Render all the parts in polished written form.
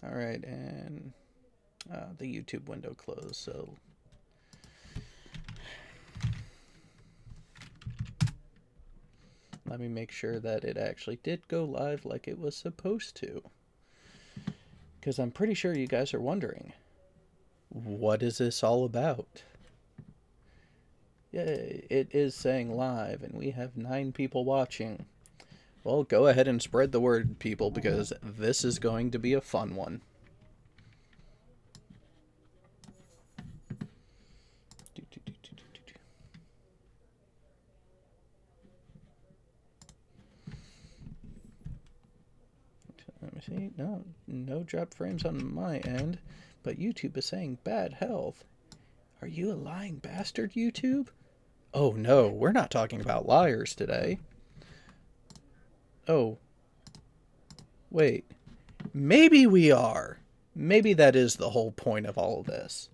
All right, and the YouTube window closed, so let me make sure that it actually did go live like it was supposed to. Because I'm pretty sure you guys are wondering, what is this all about? Yay, it is saying live, and we have 9 people watching. Well, go ahead and spread the word, people, because this is going to be a fun one. Let me see. No drop frames on my end, but YouTube is saying bad health. Are you a lying bastard, YouTube? Oh no, we're not talking about liars today. Oh, wait. Maybe we are. Maybe that is the whole point of all of this.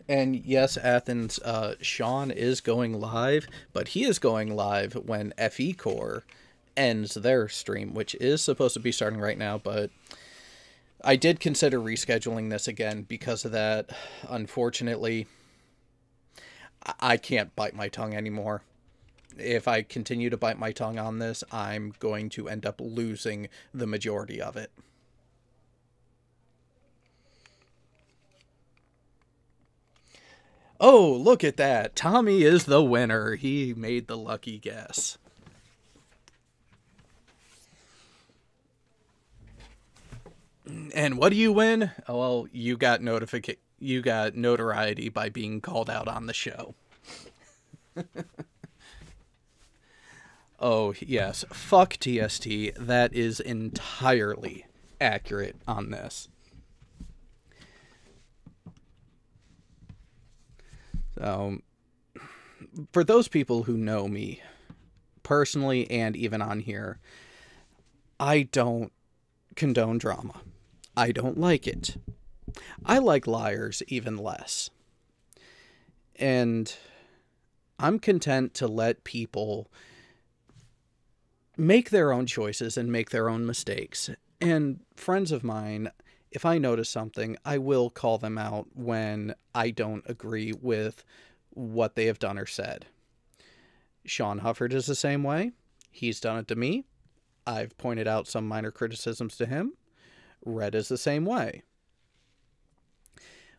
And yes, Athens, Sean is going live, but he is going live when FE Core ends their stream, which is supposed to be starting right now, but I did consider rescheduling this again because of that. Unfortunately, I can't bite my tongue anymore. If I continue to bite my tongue on this, I'm going to end up losing the majority of it. Oh, look at that. Tommy is the winner. He made the lucky guess. And what do you win? Oh, well, you got notoriety by being called out on the show. Oh, yes. Fuck TST. That is entirely accurate on this. So, for those people who know me, personally and even on here, I don't condone drama. I don't like it. I like liars even less. And I'm content to let people make their own choices and make their own mistakes. And friends of mine, if I notice something, I will call them out when I don't agree with what they have done or said. Sean Hufford is the same way. He's done it to me. I've pointed out some minor criticisms to him. Red is the same way.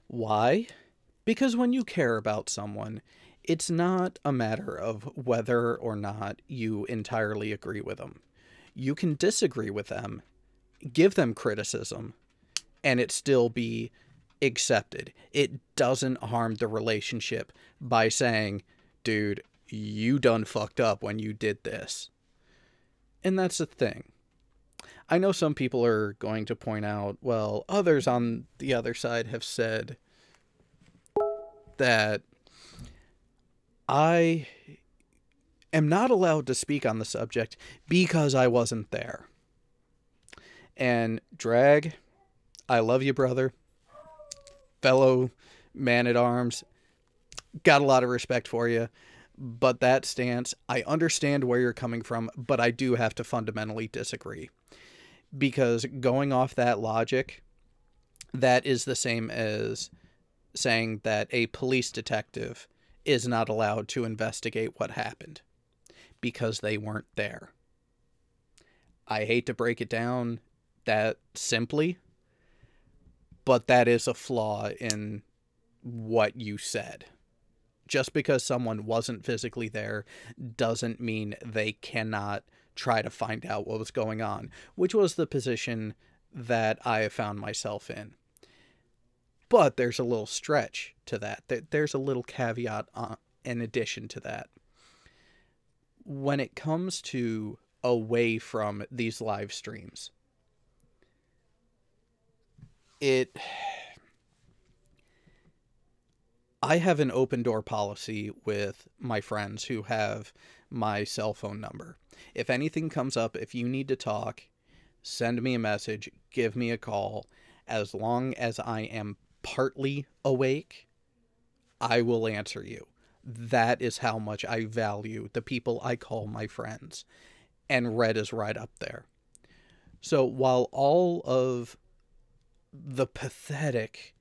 Why? Because when you care about someone, it's not a matter of whether or not you entirely agree with them. You can disagree with them, give them criticism, and it still be accepted. It doesn't harm the relationship by saying, dude, you done fucked up when you did this. And that's the thing. I know some people are going to point out, well, others on the other side have said that I am not allowed to speak on the subject because I wasn't there. And Drag, I love you, brother. Fellow man-at-arms, got a lot of respect for you. But that stance, I understand where you're coming from, but I do have to fundamentally disagree. Because going off that logic, that is the same as saying that a police detective is not allowed to investigate what happened because they weren't there. I hate to break it down that simply, but that is a flaw in what you said. Just because someone wasn't physically there doesn't mean they cannot try to find out what was going on, which was the position that I have found myself in. But there's a little stretch to that. There's a little caveat in addition to that. When it comes to away from these live streams, I have an open door policy with my friends who have my cell phone number. If anything comes up, if you need to talk, send me a message, give me a call. As long as I am partly awake, I will answer you. That is how much I value the people I call my friends. and Red is right up there. So while all of the pathetic,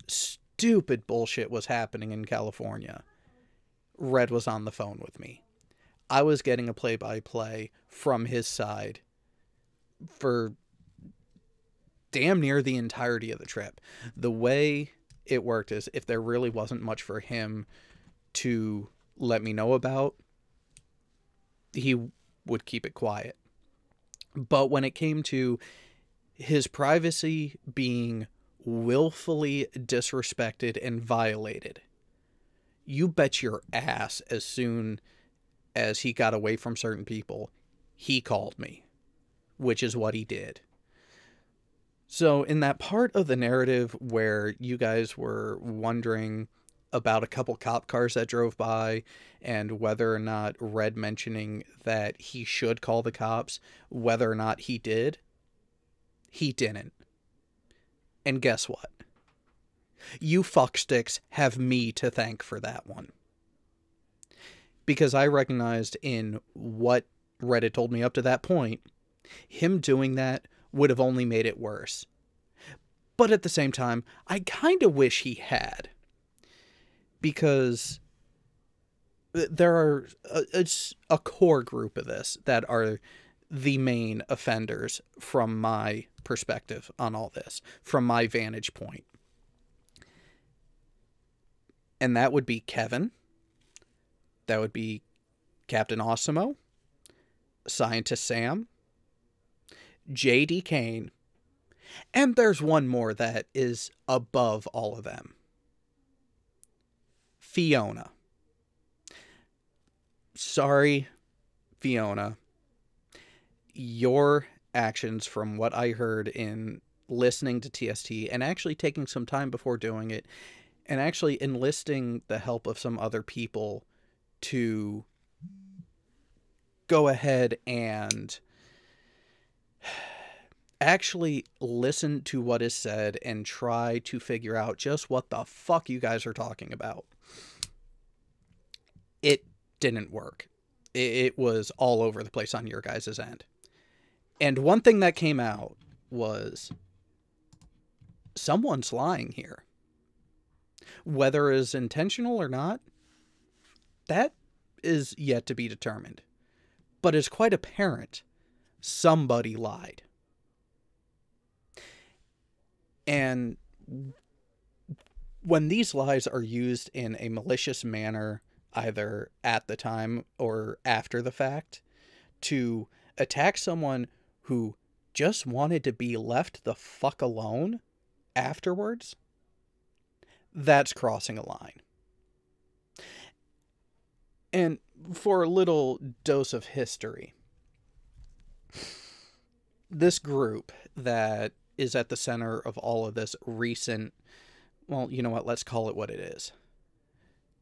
stupid bullshit was happening in California, Red was on the phone with me. I was getting a play-by-play from his side for damn near the entirety of the trip. The way it worked is, if there really wasn't much for him to let me know about, he would keep it quiet. But when it came to his privacy being willfully disrespected and violated, you bet your ass as soon as he got away from certain people, he called me, which is what he did. So in that part of the narrative where you guys were wondering about a couple cop cars that drove by and whether or not Red mentioning that he should call the cops, whether or not he did, he didn't. And guess what? You fucksticks have me to thank for that one. Because I recognized in what Red had told me up to that point, him doing that would have only made it worse. But at the same time, I kind of wish he had. Because there are a core group of this that are the main offenders from my perspective on all this, from my vantage point. And that would be Kevin. That would be Captain Osimo, Scientist Sam, J.D. Kane, and there's one more that is above all of them. Fiona. Sorry, Fiona. Your actions, from what I heard in listening to TST and actually taking some time before doing it, and actually enlisting the help of some other people to go ahead and actually listen to what is said and try to figure out just what the fuck you guys are talking about. It didn't work. It was all over the place on your guys' end. And one thing that came out was someone's lying here. Whether it's intentional or not, that is yet to be determined. But it's quite apparent somebody lied. And when these lies are used in a malicious manner, either at the time or after the fact, to attack someone who just wanted to be left the fuck alone afterwards, that's crossing a line. And for a little dose of history, this group that is at the center of all of this recent, well, you know what, let's call it what it is.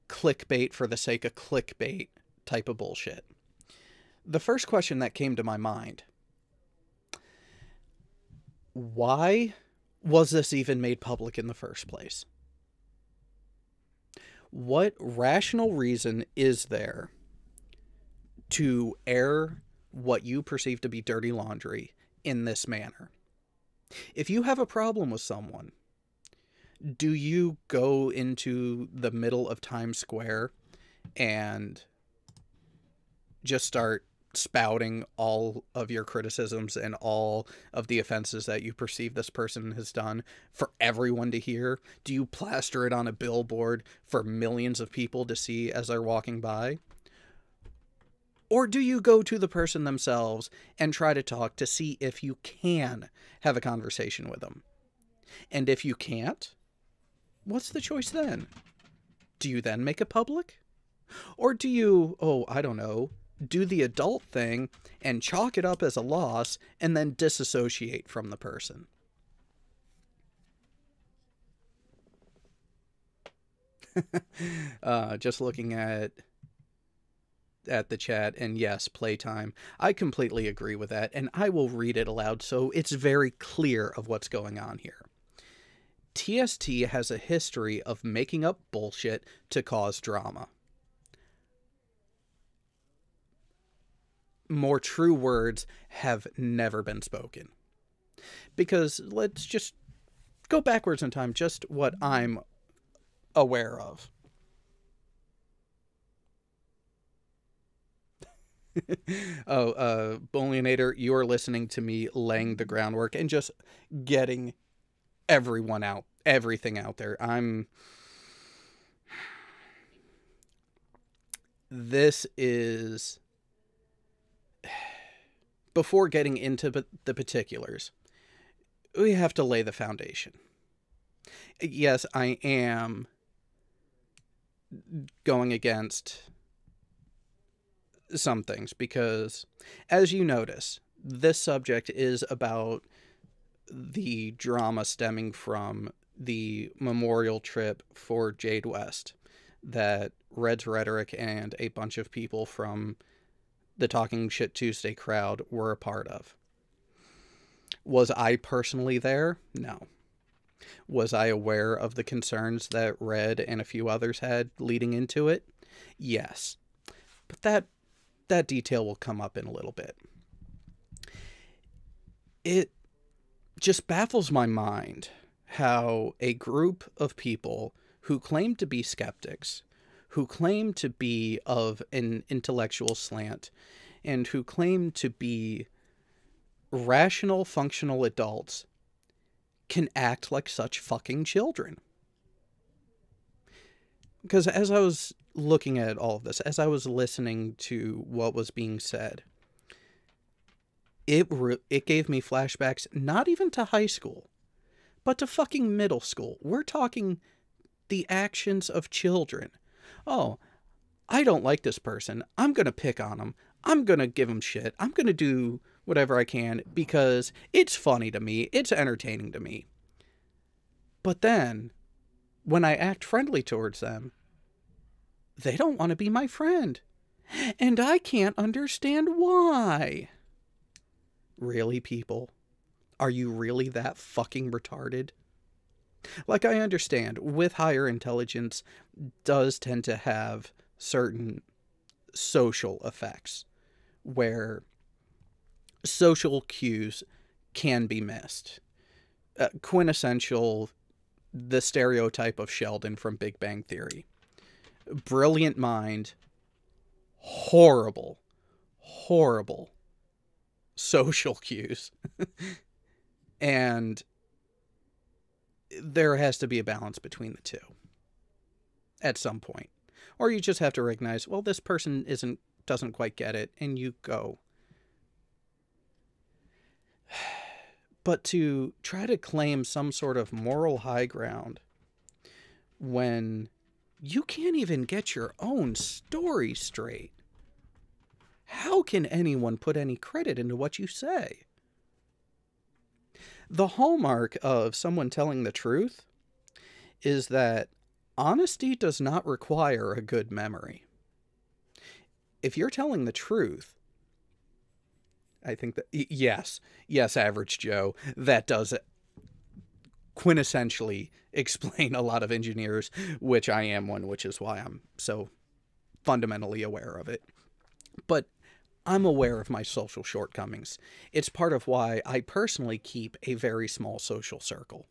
Clickbait for the sake of clickbait type of bullshit. The first question that came to my mind: why was this even made public in the first place? What rational reason is there to air what you perceive to be dirty laundry in this manner? If you have a problem with someone, do you go into the middle of Times Square and just start spouting all of your criticisms and all of the offenses that you perceive this person has done for everyone to hear? Do you plaster it on a billboard for millions of people to see as they're walking by? Or do you go to the person themselves and try to talk to see if you can have a conversation with them? And if you can't, what's the choice then? Do you then make it public? Or do you, I don't know, do the adult thing and chalk it up as a loss and then disassociate from the person? Just looking at the chat, and yes, playtime. I completely agree with that, and I will read it aloud so it's very clear of what's going on here. TST has a history of making up bullshit to cause drama. more true words have never been spoken. Because let's just go backwards in time, just what I'm aware of. Bullionator, you are listening to me laying the groundwork and just getting everything out there. This is, before getting into the particulars, we have to lay the foundation. Yes, I am going against some things because, as you notice, this subject is about the drama stemming from the memorial trip for Jade West that Red's Rhetoric and a bunch of people from the Talking Shit Tuesday crowd were a part of. Was I personally there? No. Was I aware of the concerns that Red and a few others had leading into it? Yes. But that detail will come up in a little bit. It just baffles my mind how a group of people who claim to be skeptics, who claim to be of an intellectual slant, and who claim to be rational, functional adults can act like such fucking children. Because as I was looking at all of this, as I was listening to what was being said, it gave me flashbacks not even to high school, but to fucking middle school. We're talking the actions of children. Oh, I don't like this person. I'm going to pick on him. I'm going to give him shit. I'm going to do whatever I can because it's funny to me. It's entertaining to me. But then, when I act friendly towards them, they don't want to be my friend. And I can't understand why. Really, people? Are you really that fucking retarded? Like, I understand, with higher intelligence does tend to have certain social effects where social cues can be missed. Quintessential, the stereotype of Sheldon from Big Bang Theory. Brilliant mind, horrible social cues. And there has to be a balance between the two at some point. Or you just have to recognize, well, this person doesn't quite get it, and you go. But to try to claim some sort of moral high ground when you can't even get your own story straight, how can anyone put any credit into what you say? The hallmark of someone telling the truth is that honesty does not require a good memory. If you're telling the truth, I think that, yes, Average Joe, that does quintessentially explain a lot of engineers, which I am one, which is why I'm so fundamentally aware of it. But I'm aware of my social shortcomings. It's part of why I personally keep a very small social circle.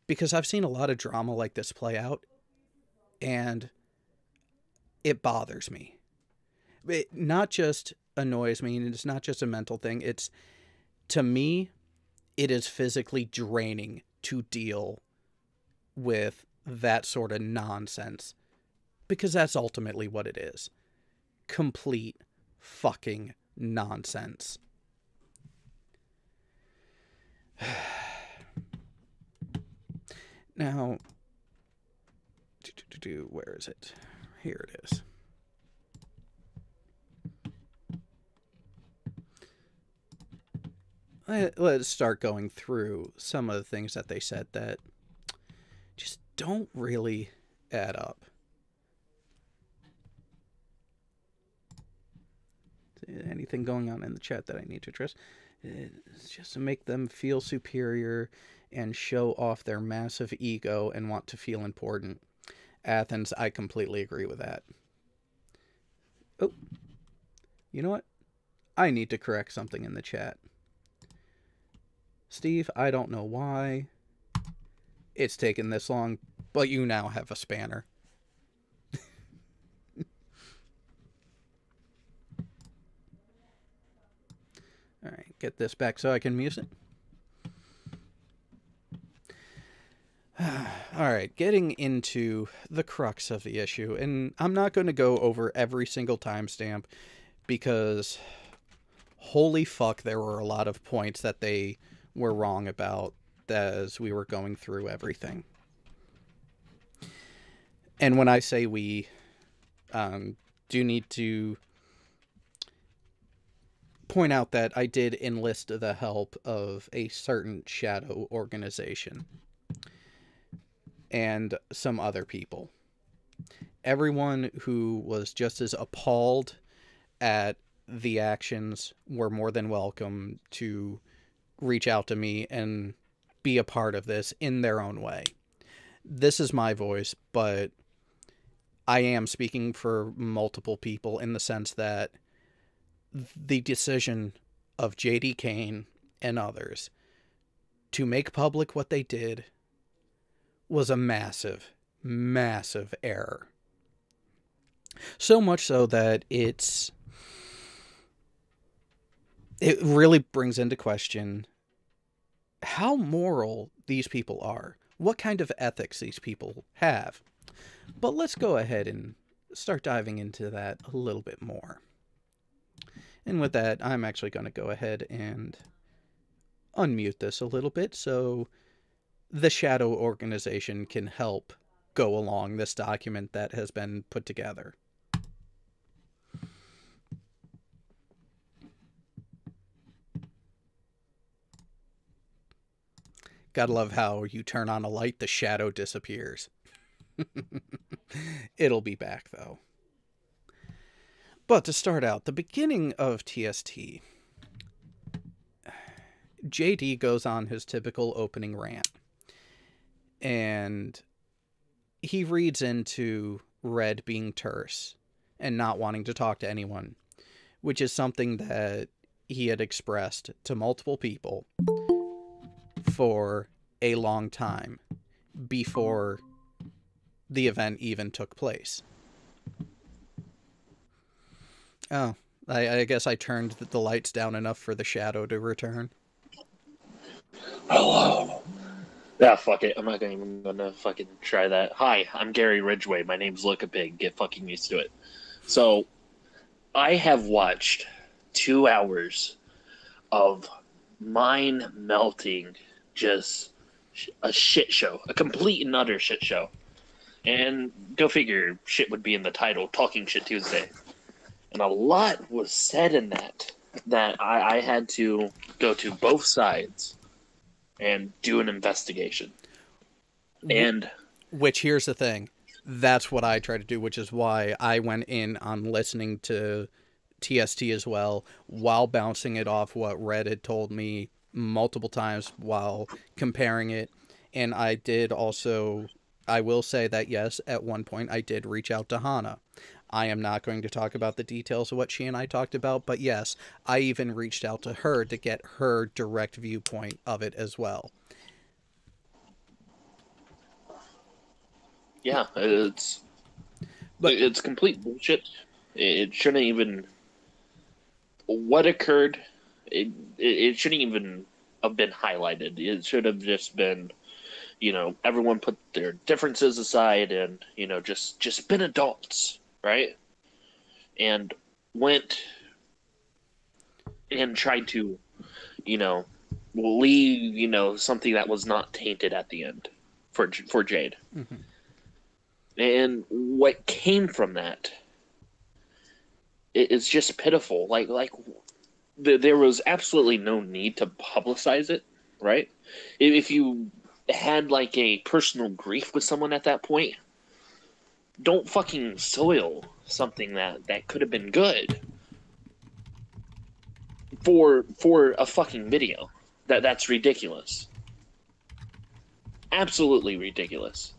Because I've seen a lot of drama like this play out, and it bothers me. It not just annoys me, and it's not just a mental thing. It's, to me, it is physically draining to deal with that sort of nonsense. Because that's ultimately what it is. Complete fucking nonsense. Now, where is it? Here it is. Let's start going through some of the things that they said that just don't really add up. Anything going on in the chat that I need to address? It's just to make them feel superior and show off their massive ego and want to feel important. Athens, I completely agree with that. Oh, You know what? I need to correct something in the chat. Steve, I don't know why it's taken this long, but you now have a spanner. Alright, get this back so I can mute it. Alright, getting into the crux of the issue, and I'm not going to go over every single timestamp because holy fuck, there were a lot of points that they were wrong about as we were going through everything. And when I say we, do need to point out that I did enlist the help of a certain shadow organization and some other people. Everyone who was just as appalled at the actions were more than welcome to reach out to me and be a part of this in their own way. This is my voice, but I am speaking for multiple people in the sense that the decision of J.D. Kane and others to make public what they did was a massive, massive error. So much so that it really brings into question how moral these people are, what kind of ethics these people have. But let's go ahead and start diving into that a little bit more. And with that, I'm actually going to go ahead and unmute this a little bit so the shadow organization can help go along this document that has been put together. Gotta love how you turn on a light, the shadow disappears. It'll be back, though. But to start out, the beginning of TST, JD goes on his typical opening rant. And he reads into Red being terse and not wanting to talk to anyone, which is something that he had expressed to multiple people for a long time before the event even took place. Oh, I guess I turned the lights down enough for the shadow to return. Hello. Yeah, fuck it. I'm not even gonna fucking try that. Hi, I'm Gary Ridgway. My name's Look-a-Pig. Get fucking used to it. So, I have watched 2 hours of mind-melting, just a shit show. A complete and utter shit show. And go figure, shit would be in the title, Talking Shit Tuesday. And a lot was said in that I had to go to both sides and do an investigation. And which, here's the thing, that's what I try to do, which is why I went in on listening to TST as well, while bouncing it off what Red had told me multiple times while comparing it. And I did also, I will say that yes, at one point I did reach out to Hana. I am not going to talk about the details of what she and I talked about, but yes, I even reached out to her to get her direct viewpoint of it as well. Yeah, it's complete bullshit. It shouldn't even... What occurred, it shouldn't even have been highlighted. It should have just been, everyone put their differences aside and, just been adults. Right? And went and tried to, leave, something that was not tainted at the end for Jade. Mm-hmm. And what came from that is just pitiful. Like there was absolutely no need to publicize it, right? If you had like a personal grief with someone at that point, don't fucking soil something that could have been good for a fucking video. That's ridiculous. Absolutely ridiculous.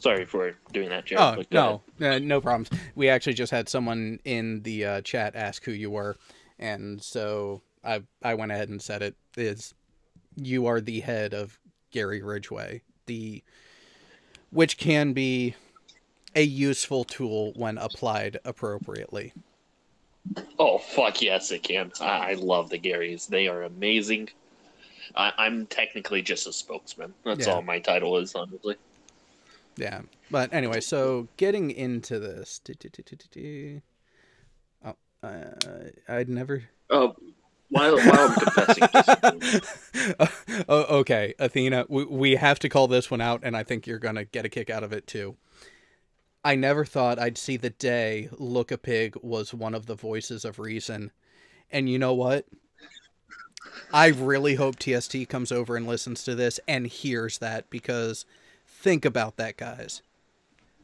Sorry for doing that, Jared. Oh, no, no problems. We actually just had someone in the chat ask who you were, and so I went ahead and said it is you are the head of Gary Ridgway, which can be a useful tool when applied appropriately. Oh, fuck yes, it can. I love the Garys. They are amazing. I'm technically just a spokesman. That's all my title is, honestly. Yeah. But anyway, so getting into this. Oh, I'd never... Oh, while I'm confessing. Oh, okay, Athena, we have to call this one out, and I think you're going to get a kick out of it, too. I never thought I'd see the day Look a Pig was one of the voices of reason. And you know what? I really hope TST comes over and listens to this and hears that, because think about that, guys.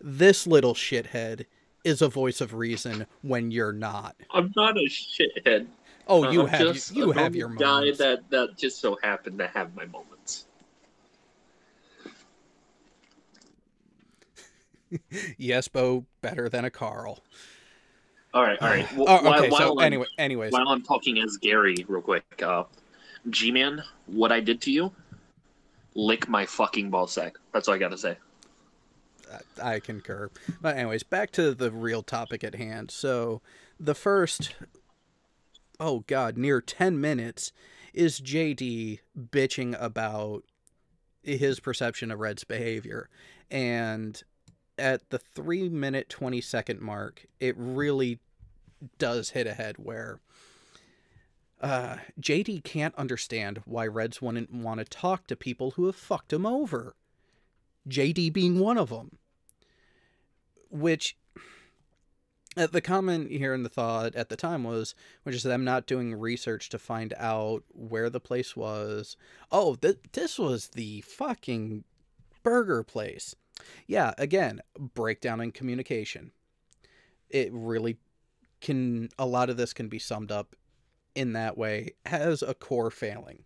This little shithead is a voice of reason when you're not. I'm not a shithead. Oh, you have your moments. Guy that just so happened to have my moments. Yes, Bo, better than a Carl. All right. Well, anyways, while I'm talking as Gary, real quick, G-Man, what I did to you, lick my fucking ballsack. That's all I gotta say. I concur. But anyways, back to the real topic at hand. So, the first, near 10 minutes is JD bitching about his perception of Red's behavior. And at the 3-minute, 20-second mark, it really does hit ahead where JD can't understand why Reds wouldn't want to talk to people who have fucked him over. JD being one of them. Which, the comment here in the thought at the time was, which is them not doing research to find out where the place was. Oh, this was the fucking burger place. Yeah, again, breakdown in communication. It really can, a lot of this can be summed up in that way as a core failing.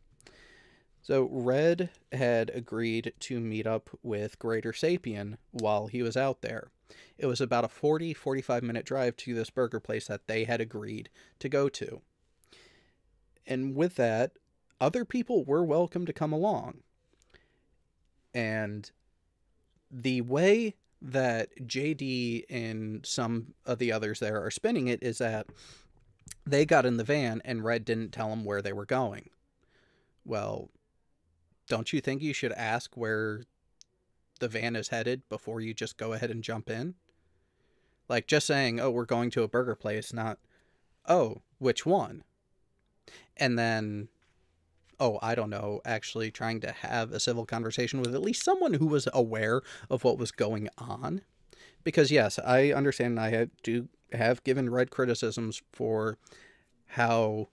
So Red had agreed to meet up with Greater Sapien while he was out there. It was about a 45 minute drive to this burger place that they had agreed to go to. And with that, other people were welcome to come along. And the way that JD and some of the others there are spinning it is that they got in the van and Red didn't tell them where they were going. Well, don't you think you should ask where the van is headed before you just go ahead and jump in? Like, just saying, oh, we're going to a burger place, not, oh, which one? And then, oh, I don't know, actually trying to have a civil conversation with at least someone who was aware of what was going on. Because, yes, I understand, I do have given Red criticisms for how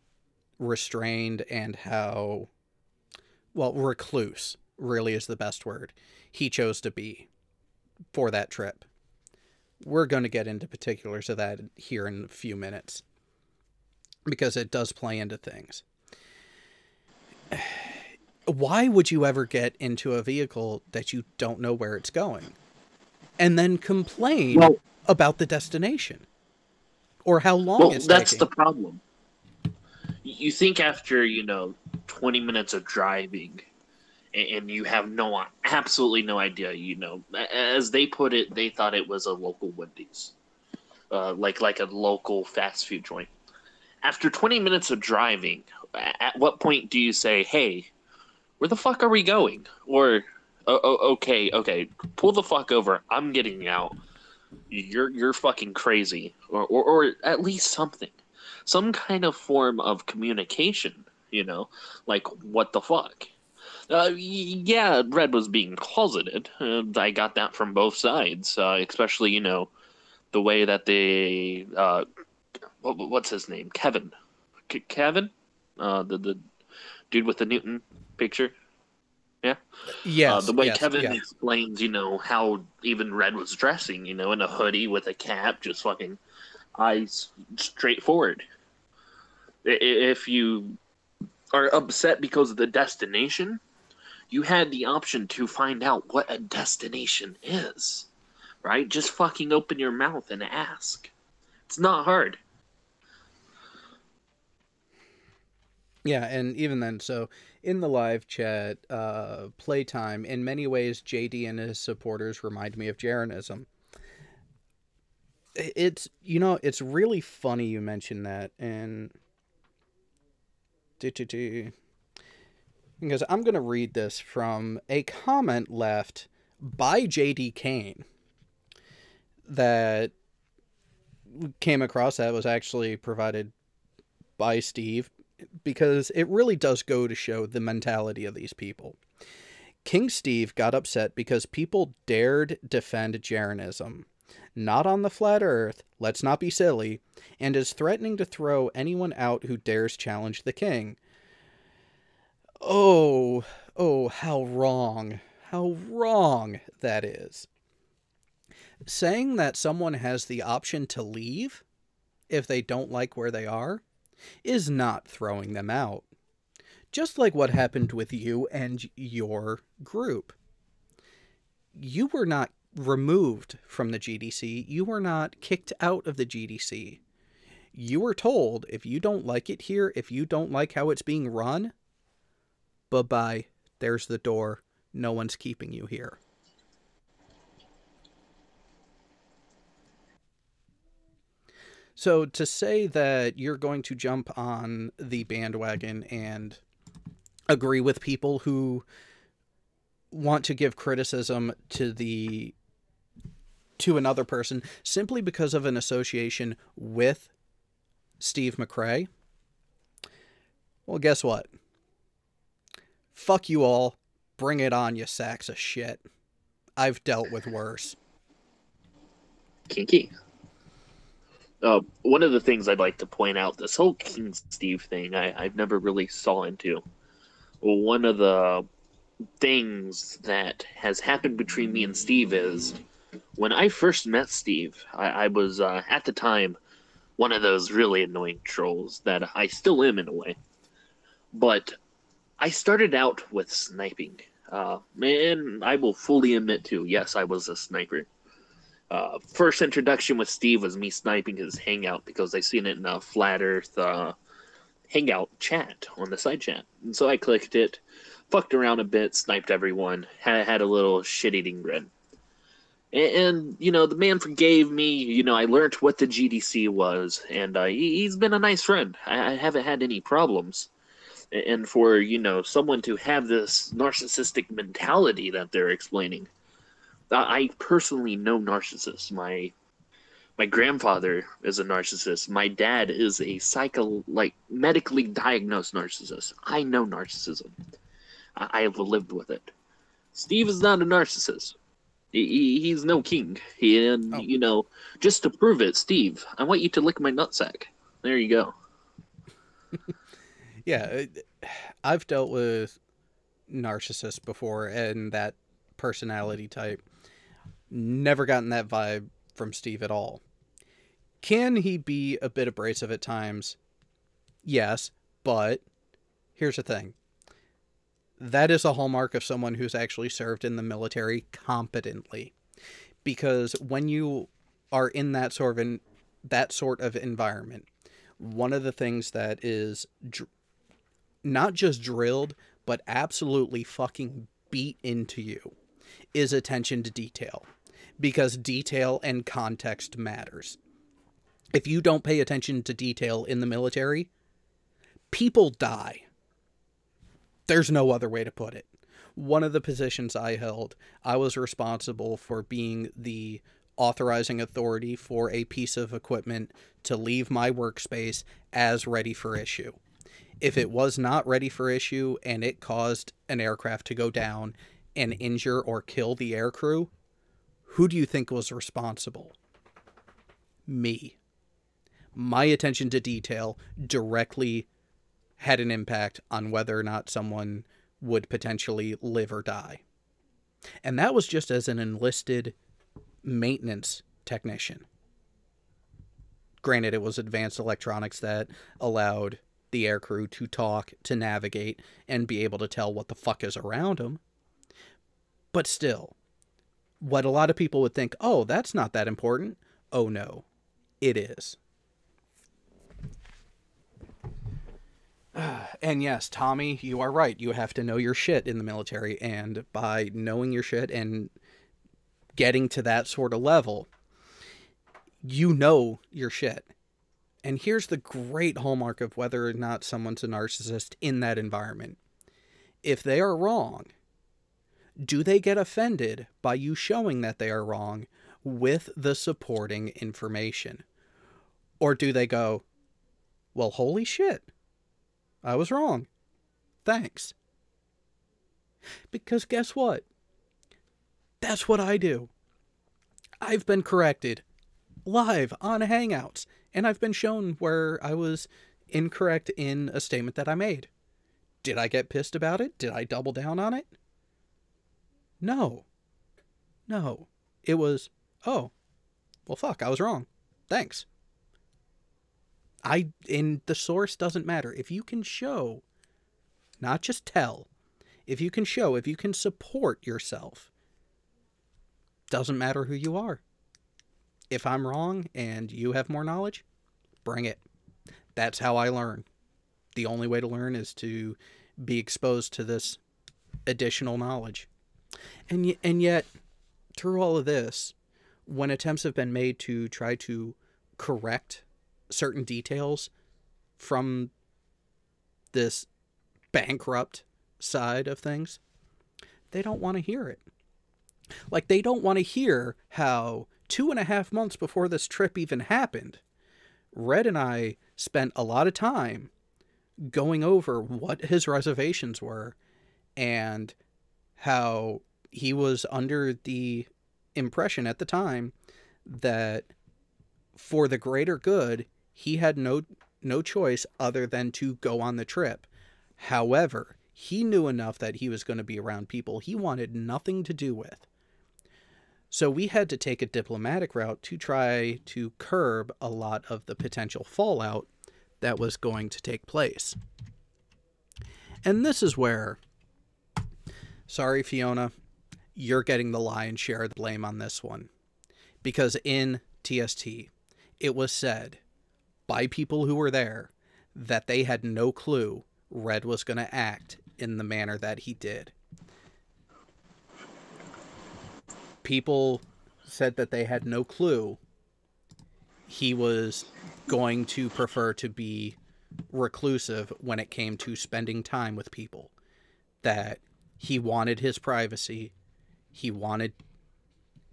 restrained and how, well, recluse really is the best word, he chose to be for that trip. We're going to get into particulars of that here in a few minutes, because it does play into things. Why would you ever get into a vehicle that you don't know where it's going and then complain about the destination or how long it's taking? Well, that's the problem. You think after, 20 minutes of driving and you have absolutely no idea, as they put it, they thought it was a local Wendy's, like a local fast food joint. After 20 minutes of driving, at what point do you say, hey, where the fuck are we going? Or, okay, pull the fuck over. I'm getting out. You're fucking crazy. Or at least something. Some kind of form of communication, like, what the fuck? Yeah, Red was being closeted. I got that from both sides, especially, the way that they, what's his name? Kevin. Kevin? The dude with the Newton picture? Yeah? Yes. The way Kevin explains, how even Red was dressing, in a hoodie with a cap, just fucking eyes straight forward. If you are upset because of the destination, you had the option to find out what a destination is. right? Just fucking open your mouth and ask. It's not hard. Yeah, and even then, so in the live chat, playtime, in many ways, JD and his supporters remind me of Jeranism. It's, it's really funny you mention that, and because I'm going to read this from a comment left by JD Kane that came across that was actually provided by Steve, because it really does go to show the mentality of these people. King Steve got upset because people dared defend Jeranism, not on the flat earth, let's not be silly, and is threatening to throw anyone out who dares challenge the king. Oh, how wrong that is. Saying that someone has the option to leave if they don't like where they are is not throwing them out. Just like what happened with you and your group. You were not removed from the GDC. You were not kicked out of the GDC. You were told, if you don't like it here, if you don't like how it's being run, bye-bye. There's the door. No one's keeping you here. So to say that you're going to jump on the bandwagon and agree with people who want to give criticism to another person simply because of an association with Steve McRae, well, guess what? Fuck you all. Bring it on, you sacks of shit. I've dealt with worse. Kinky. One of the things I'd like to point out, this whole King Steve thing, I've never really saw into. One of the things that has happened between me and Steve is, when I first met Steve, I was, at the time, one of those really annoying trolls that I still am in a way. But I started out with sniping. And I will fully admit to, yes, I was a sniper. First introduction with Steve was me sniping his hangout because I seen it in a Flat Earth hangout chat on the side chat. And so I clicked it, fucked around a bit, sniped everyone, had a little shit-eating grin. And, the man forgave me. I learned what the GDC was, and he's been a nice friend. I haven't had any problems. And for, someone to have this narcissistic mentality that they're explaining, I personally know narcissists. My grandfather is a narcissist. My dad is a medically diagnosed narcissist. I know narcissism. I have lived with it. Steve is not a narcissist. He's no king. Just to prove it, Steve, I want you to lick my nutsack. There you go. Yeah, I've dealt with narcissists before, and that personality type. Never gotten that vibe from Steve at all. Can he be a bit abrasive at times? Yes, but here's the thing. That is a hallmark of someone who's actually served in the military competently. Because when you are in that sort of environment, one of the things that is not just drilled, but absolutely fucking beat into you is attention to detail. Because detail and context matters. If you don't pay attention to detail in the military, people die. There's no other way to put it. One of the positions I held, I was responsible for being the authorizing authority for a piece of equipment to leave my workspace as ready for issue. If it was not ready for issue and it caused an aircraft to go down and injure or kill the aircrew, who do you think was responsible? Me. My attention to detail directly had an impact on whether or not someone would potentially live or die. And that was just as an enlisted maintenance technician. Granted, it was advanced electronics that allowed the aircrew to talk, to navigate, and be able to tell what the fuck is around them. But still, what a lot of people would think, oh, that's not that important. Oh, no, it is. And yes, Tommy, you are right. You have to know your shit in the military. And by knowing your shit and getting to that sort of level, you know your shit. And here's the great hallmark of whether or not someone's a narcissist in that environment. If they are wrong, do they get offended by you showing that they are wrong with the supporting information? Or do they go, well, holy shit, I was wrong. Thanks. Because guess what? That's what I do. I've been corrected live on Hangouts, and I've been shown where I was incorrect in a statement that I made. Did I get pissed about it? Did I double down on it? No. No. It was, oh, well, fuck, I was wrong. Thanks. And the source doesn't matter. If you can show, not just tell, if you can show, if you can support yourself, doesn't matter who you are. If I'm wrong and you have more knowledge, bring it. That's how I learn. The only way to learn is to be exposed to this additional knowledge. And yet, through all of this, when attempts have been made to try to correct certain details from this bankrupt side of things, they don't want to hear it. Like, they don't want to hear how 2.5 months before this trip even happened, Red and I spent a lot of time going over what his reservations were and how he was under the impression at the time that for the greater good, he had no choice other than to go on the trip. However, he knew enough that he was going to be around people he wanted nothing to do with. So we had to take a diplomatic route to try to curb a lot of the potential fallout that was going to take place. And this is where, sorry, Fiona, you're getting the lion's share of the blame on this one. Because in TST, it was said by people who were there that they had no clue Red was going to act in the manner that he did. People said that they had no clue he was going to prefer to be reclusive when it came to spending time with people. That he wanted his privacy. He wanted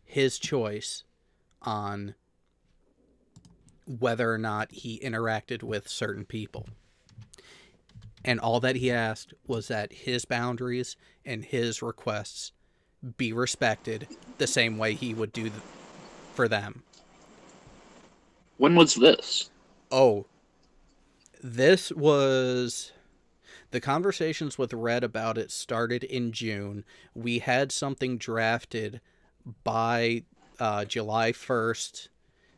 his choice on whether or not he interacted with certain people. And all that he asked was that his boundaries and his requests be respected the same way he would do for them. When was this? Oh, this was... The conversations with Red about it started in June. We had something drafted by July 1st.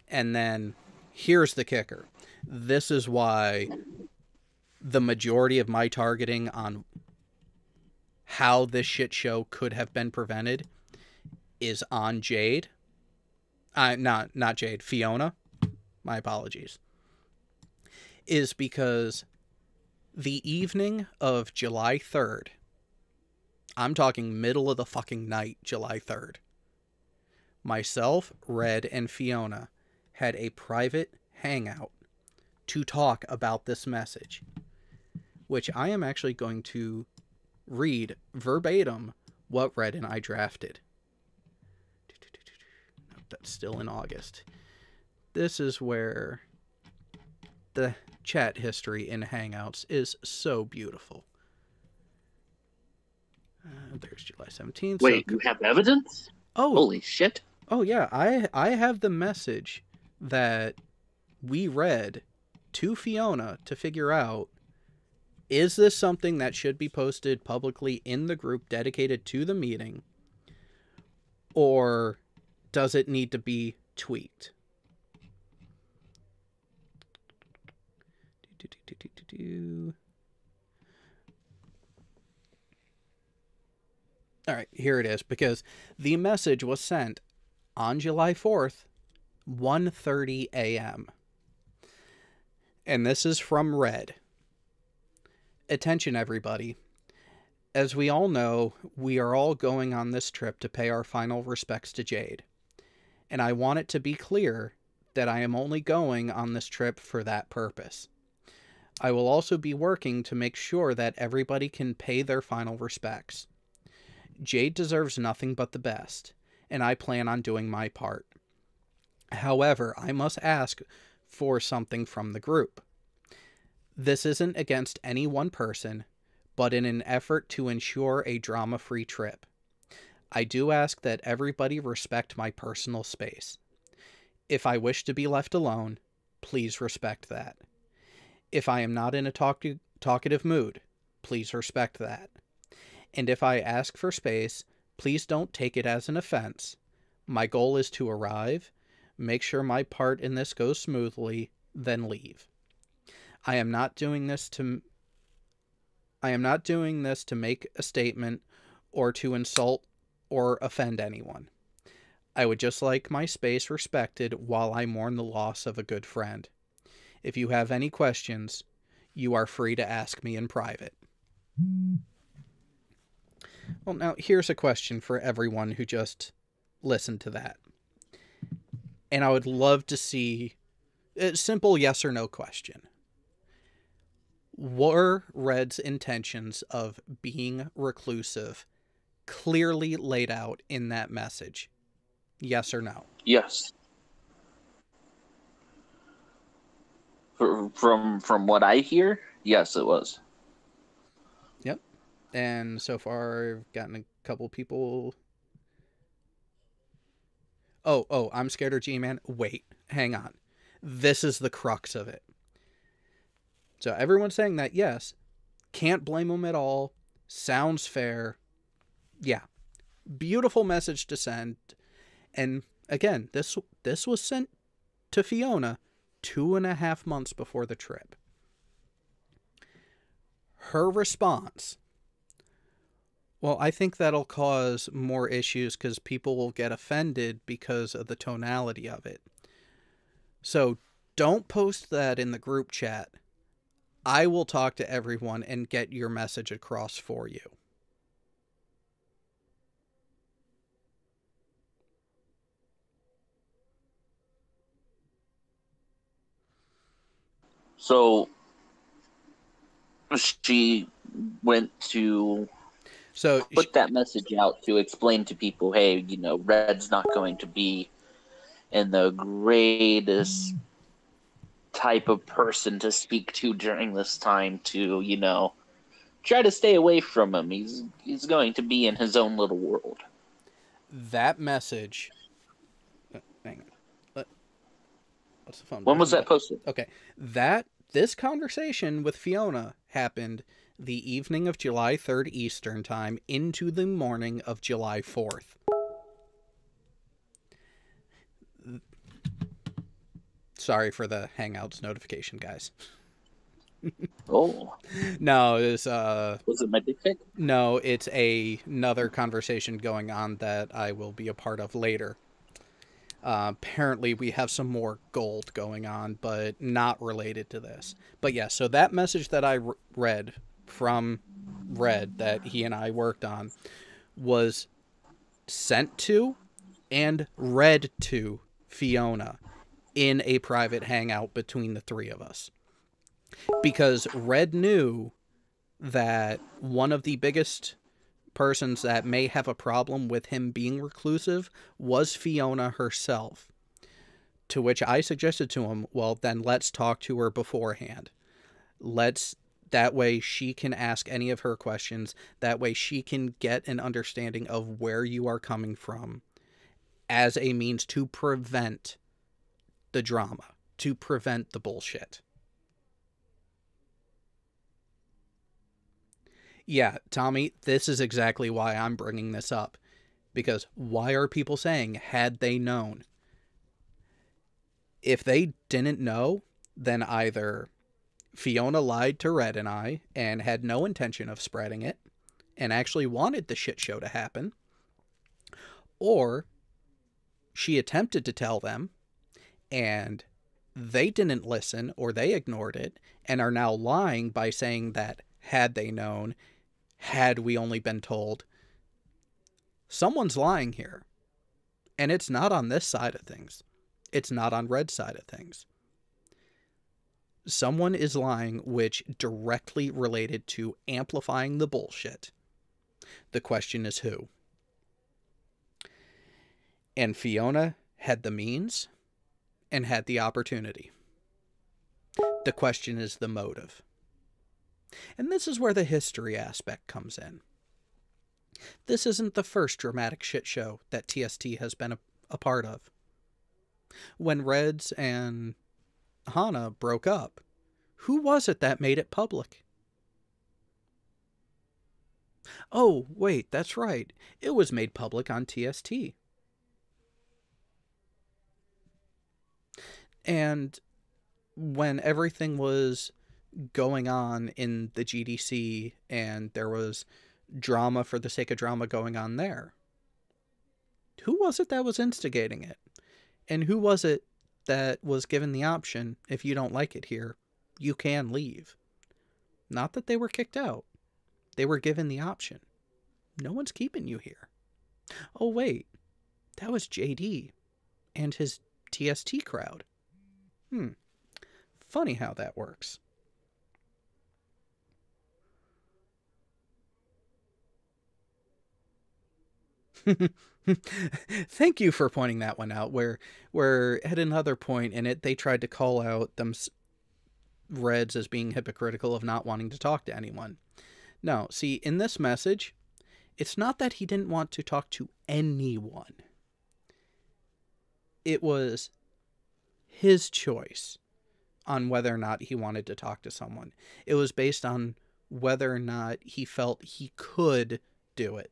And then, here's the kicker. This is why the majority of my targeting on how this shit show could have been prevented is on Jade. Not Jade, Fiona. My apologies. Is because the evening of July 3rd, I'm talking middle of the fucking night, July 3rd, myself, Red, and Fiona had a private hangout to talk about this message, which I am actually going to read verbatim what Red and I drafted. Nope, that's still in August. This is where the chat history in Hangouts is so beautiful. There's July 17th. Wait, so... you have evidence? Oh, holy shit. Oh, yeah. I have the message that we read to Fiona to figure out, is this something that should be posted publicly in the group dedicated to the meeting, or does it need to be tweaked? All right, here it is, because the message was sent on July 4th, 1:30 a.m. And this is from Red. Attention, everybody. As we all know, we are all going on this trip to pay our final respects to Jade. And I want it to be clear that I am only going on this trip for that purpose. I will also be working to make sure that everybody can pay their final respects. Jade deserves nothing but the best, and I plan on doing my part. However, I must ask for something from the group. This isn't against any one person, but in an effort to ensure a drama-free trip. I do ask that everybody respect my personal space. If I wish to be left alone, please respect that. If I am not in a talkative mood, please respect that. And if I ask for space, please don't take it as an offense. My goal is to arrive, make sure my part in this goes smoothly, then leave. I am not doing this to make a statement or to insult or offend anyone. I would just like my space respected while I mourn the loss of a good friend. If you have any questions, you are free to ask me in private. Well, now here's a question for everyone who just listened to that. And I would love to see a simple yes or no question. Were Red's intentions of being reclusive clearly laid out in that message? Yes or no? Yes. From what I hear, yes, it was. Yep. And so far, I've gotten a couple people. Oh, I'm scared of G-Man. Wait, hang on. This is the crux of it. So everyone's saying that, yes, can't blame them at all. Sounds fair. Yeah. Beautiful message to send. And again, this was sent to Fiona 2.5 months before the trip. Her response, well, I think that'll cause more issues because people will get offended because of the tonality of it. So don't post that in the group chat. I will talk to everyone and get your message across for you. So she went to put that message out to explain to people, hey, Red's not going to be in the greatest type of person to speak to during this time, to, try to stay away from him. He's going to be in his own little world. That message... hang on. What's the phone? When was that posted? Okay. This conversation with Fiona happened the evening of July 3rd Eastern Time into the morning of July 4th. Sorry for the Hangouts notification, guys. Oh. No, it was... was it my dick pic? No, it's another conversation going on that I will be a part of later. Apparently we have some more gold going on, but not related to this. But yeah, so that message that I read from Red that he and I worked on was sent to and read to Fiona in a private hangout between the three of us. Because Red knew that one of the biggest persons that may have a problem with him being reclusive was Fiona herself. To which I suggested to him, well, then let's talk to her beforehand. That way she can ask any of her questions. That way she can get an understanding of where you are coming from as a means to prevent the drama, to prevent the bullshit. Yeah, Tommy, this is exactly why I'm bringing this up. Because why are people saying, had they known? If they didn't know, then either Fiona lied to Red and I and had no intention of spreading it, and actually wanted the shit show to happen, or she attempted to tell them and they didn't listen or they ignored it and are now lying by saying that had they known, had we only been told. Someone's lying here. And it's not on this side of things. It's not on Red's side of things. Someone is lying, which directly related to amplifying the bullshit. The question is who? And Fiona had the means and had the opportunity. The question is the motive. And this is where the history aspect comes in. This isn't the first dramatic shit show that TST has been a part of. When Reds and Hana broke up, who was it that made it public? Oh, wait, that's right. It was made public on TST. And when everything was going on in the GDC and there was drama for the sake of drama going on there, who was it that was instigating it? And who was it that was given the option, if you don't like it here, you can leave? Not that they were kicked out. They were given the option. No one's keeping you here. Oh, wait. That was JD and his TST crowd. Funny how that works. Thank you for pointing that one out, where at another point in it, they tried to call out them Reds as being hypocritical of not wanting to talk to anyone. No, see, in this message, it's not that he didn't want to talk to anyone. It was his choice on whether or not he wanted to talk to someone. It was based on whether or not he felt he could do it.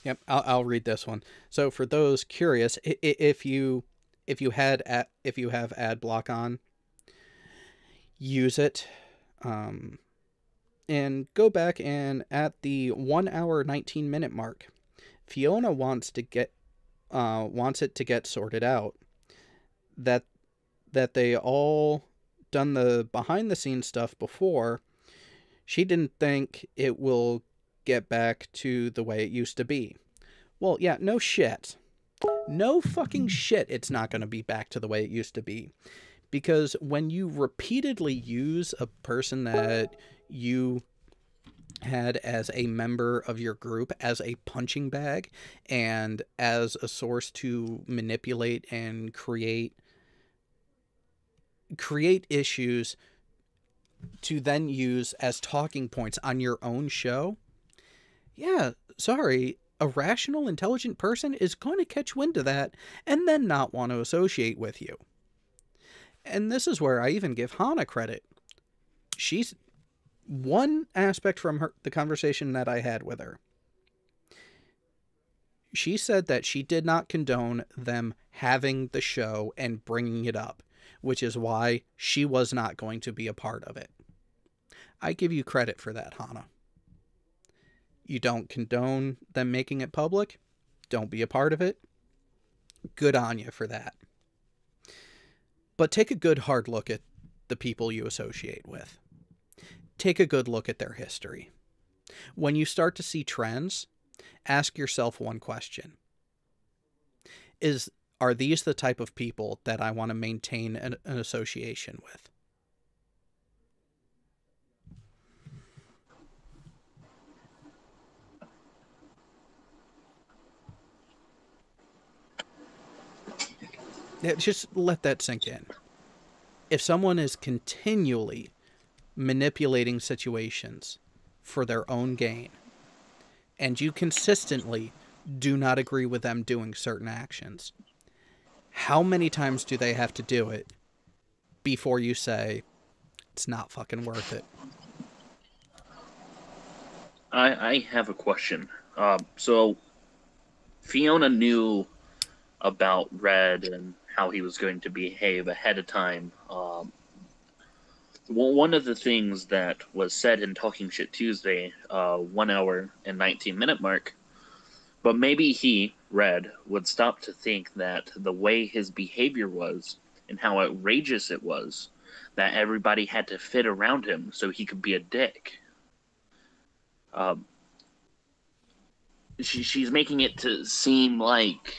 Yep, I'll read this one. So for those curious, if you have ad block on, use it, and go back, and at the 1 hour 19 minute mark, Fiona wants it to get sorted out that they all done the behind the scenes stuff before. She didn't think it will get back to the way it used to be. Well, yeah, no shit. No fucking shit it's not going to be back to the way it used to be. Because when you repeatedly use a person that you had as a member of your group as a punching bag and as a source to manipulate and create issues to then use as talking points on your own show, yeah, sorry, a rational, intelligent person is going to catch wind of that and then not want to associate with you. And this is where I even give Hana credit. She's one aspect from the conversation that I had with her. She said that she did not condone them having the show and bringing it up, which is why she was not going to be a part of it. I give you credit for that, Hana. You don't condone them making it public? Don't be a part of it? Good on you for that. But take a good hard look at the people you associate with. Take a good look at their history. When you start to see trends, ask yourself one question. Are these the type of people that I want to maintain an association with? Yeah, just let that sink in. If someone is continually manipulating situations for their own gain, and you consistently do not agree with them doing certain actions, how many times do they have to do it before you say, it's not fucking worth it? I have a question. So Fiona knew about Red and how he was going to behave ahead of time. Well, one of the things that was said in Talking Shit Tuesday, 1 hour and 19-minute mark, but maybe he, Red, would stop to think that the way his behavior was and how outrageous it was, that everybody had to fit around him so he could be a dick. She's making it to seem like,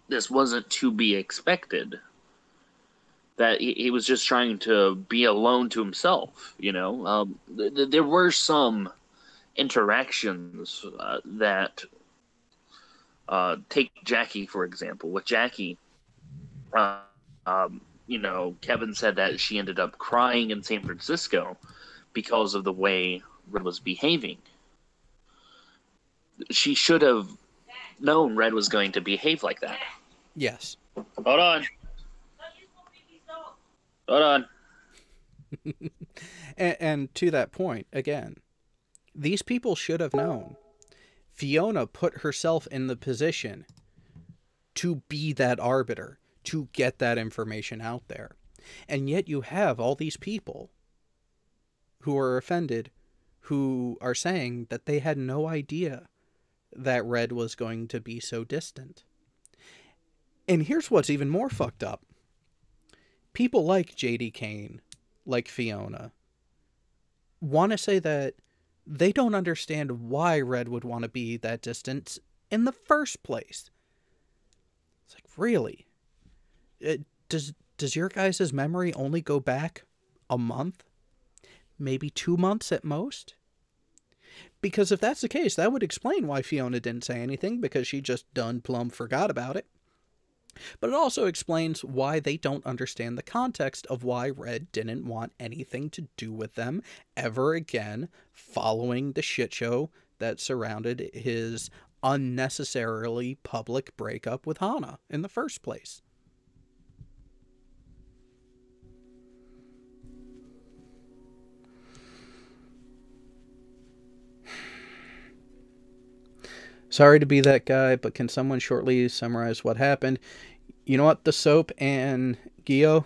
this wasn't to be expected. That he was just trying to be alone to himself, there were some interactions that take Jackie, for example. With Jackie, Kevin said that she ended up crying in San Francisco because of the way Red was behaving. She should have known Red was going to behave like that. Yes. Hold on. Hold on. and to that point, again, these people should have known. Fiona put herself in the position to be that arbiter, to get that information out there. And yet you have all these people who are offended, who are saying that they had no idea that Red was going to be so distant. And here's what's even more fucked up. People like J.D. Kane, like Fiona, want to say that they don't understand why Red would want to be that distant in the first place. It's like, really? Does your guys' memory only go back a month? Maybe 2 months at most? Because if that's the case, that would explain why Fiona didn't say anything, because she just done plumb forgot about it. But it also explains why they don't understand the context of why Red didn't want anything to do with them ever again following the shit show that surrounded his unnecessarily public breakup with Hana in the first place. Sorry to be that guy, but can someone shortly summarize what happened? You know what? The Soap and Gio,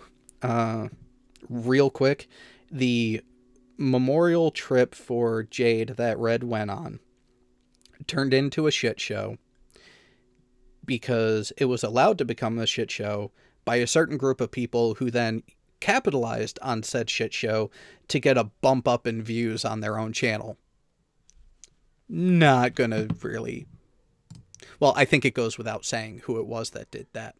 real quick, the memorial trip for Jade that Red went on turned into a shit show because it was allowed to become a shit show by a certain group of people who then capitalized on said shit show to get a bump up in views on their own channel. Not gonna really... Well, I think it goes without saying who it was that did that.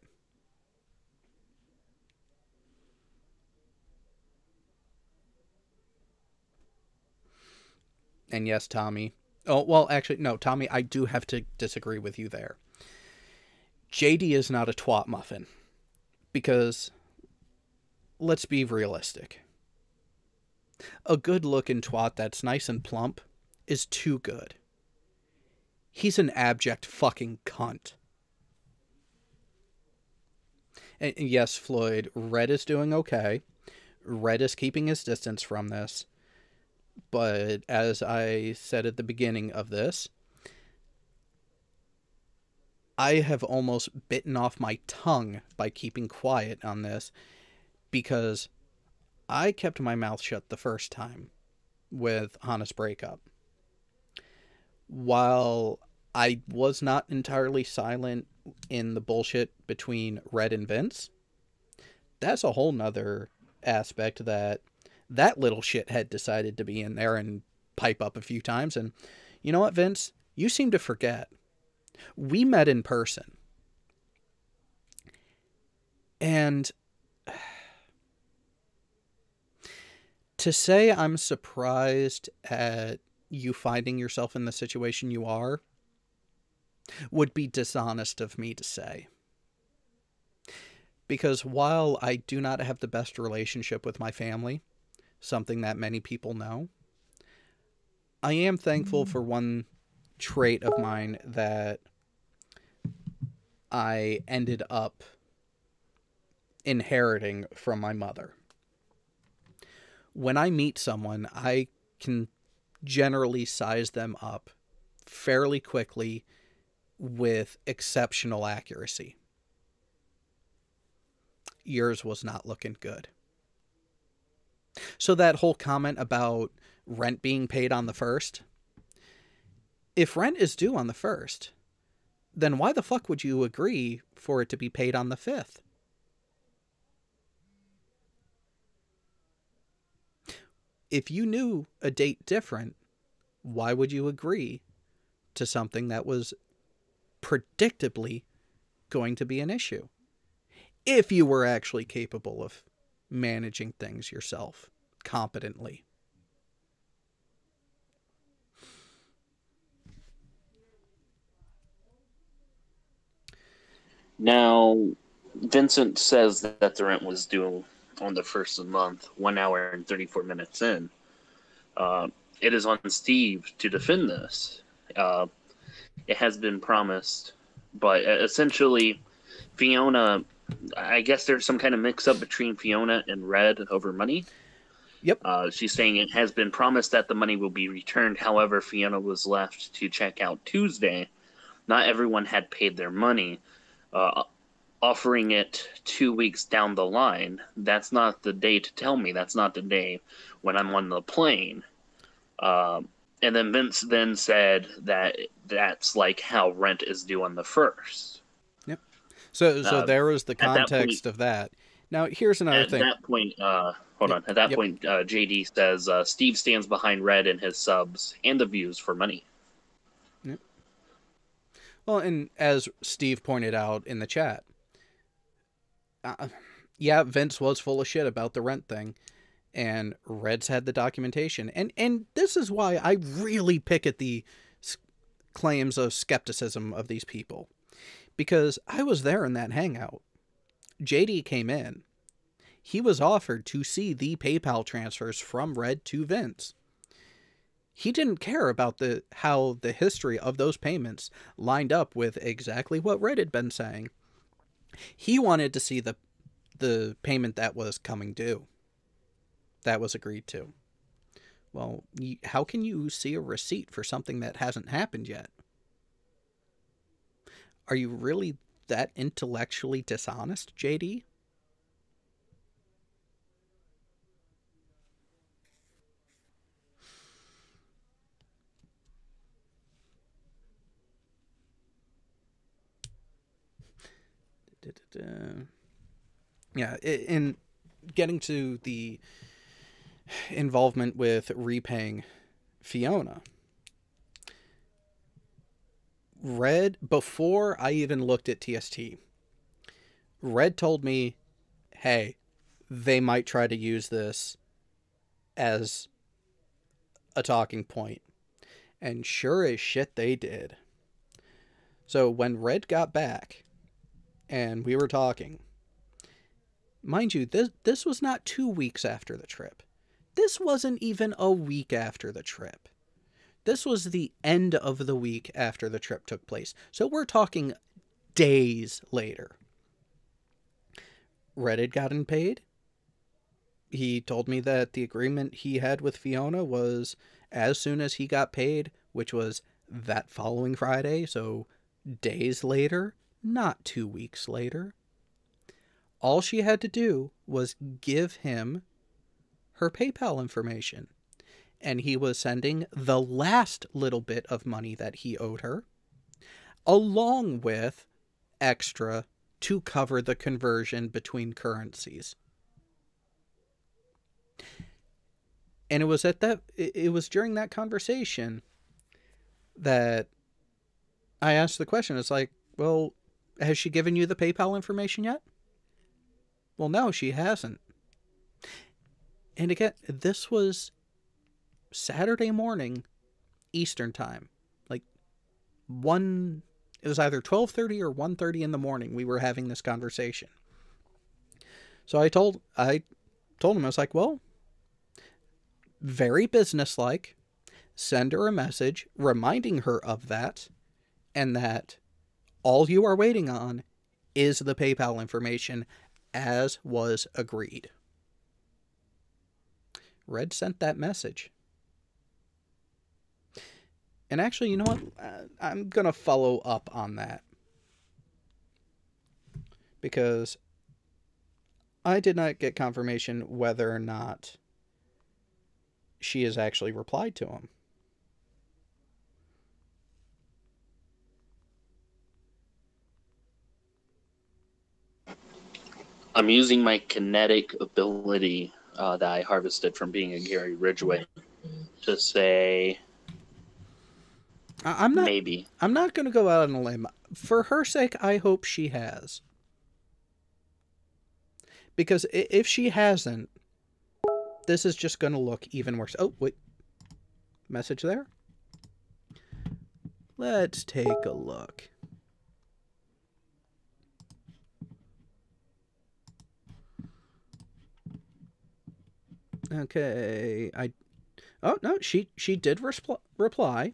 And yes, Tommy. Oh, well, actually, no, Tommy, I do have to disagree with you there. JD is not a twat muffin. Because, let's be realistic. A good-looking twat that's nice and plump is too good. He's an abject fucking cunt. And yes, Floyd, Red is doing okay. Red is keeping his distance from this. But as I said at the beginning of this, I have almost bitten off my tongue by keeping quiet on this because I kept my mouth shut the first time with Hana's breakup. While I was not entirely silent in the bullshit between Red and Vince, that's a whole nother aspect that little shithead decided to be in there and pipe up a few times. And you know what, Vince? You seem to forget. We met in person. And to say I'm surprised at you finding yourself in the situation you are would be dishonest of me to say. Because while I do not have the best relationship with my family, something that many people know, I am thankful for one trait of mine that I ended up inheriting from my mother. When I meet someone, I can generally size them up fairly quickly with exceptional accuracy. Yours was not looking good. So that whole comment about rent being paid on the 1st, if rent is due on the 1st, then why the fuck would you agree for it to be paid on the 5th? If you knew a date different, why would you agree to something that was predictably going to be an issue? If you were actually capable of managing things yourself competently. Now, Vincent says that the rent was due on the 1st of the month, 1 hour and 34 minutes in. It is on Steve to defend this. It has been promised, but essentially, Fiona, I guess there's some kind of mix-up between Fiona and Red over money. Yep. She's saying it has been promised that the money will be returned. However, Fiona was left to check out Tuesday. Not everyone had paid their money. Offering it 2 weeks down the line, that's not the day to tell me. That's not the day when I'm on the plane. And then Vince then said that that's like how rent is due on the 1st. Yep. So there was the context of that. Now, here's another thing. At that point, hold on. At that point, JD says Steve stands behind Red and his subs and the views for money. Yep. Well, and as Steve pointed out in the chat, yeah, Vince was full of shit about the rent thing, and Red's had the documentation. And this is why I really pick at the claims of skepticism of these people, because I was there in that hangout. JD came in. He was offered to see the PayPal transfers from Red to Vince. He didn't care about how the history of those payments lined up with exactly what Red had been saying. He wanted to see the payment that was coming due. That was agreed to. Well, how can you see a receipt for something that hasn't happened yet? Are you really that intellectually dishonest, JD? Yeah, in getting to the involvement with repaying Fiona, Red, before I even looked at TST, Red told me, hey, they might try to use this as a talking point. And sure as shit they did. So when Red got back and we were talking, mind you, this was not 2 weeks after the trip. This wasn't even a week after the trip. This was the end of the week after the trip took place. So we're talking days later. Red had gotten paid. He told me that the agreement he had with Fiona was as soon as he got paid, which was that following Friday, so days later, not 2 weeks later. All she had to do was give him her PayPal information. And he was sending the last little bit of money that he owed her, along with extra to cover the conversion between currencies. And it was during that conversation that I asked the question. It's like, well, has she given you the PayPal information yet? Well, no, she hasn't. And again, this was Saturday morning, Eastern time. Like it was either 12:30 or 1:30 in the morning we were having this conversation. So I told him, I was like, well, very businesslike, send her a message reminding her of that, and that all you are waiting on is the PayPal information as was agreed. Red sent that message. And actually, you know what? I'm going to follow up on that. Because I did not get confirmation whether or not she has actually replied to him. I'm using my kinetic ability that I harvested from being a Gary Ridgway to say I'm not. maybe. I'm not going to go out on a limb. For her sake, I hope she has. Because if she hasn't, this is just going to look even worse. Oh, wait. Message there? Let's take a look. Okay, oh no, she did reply.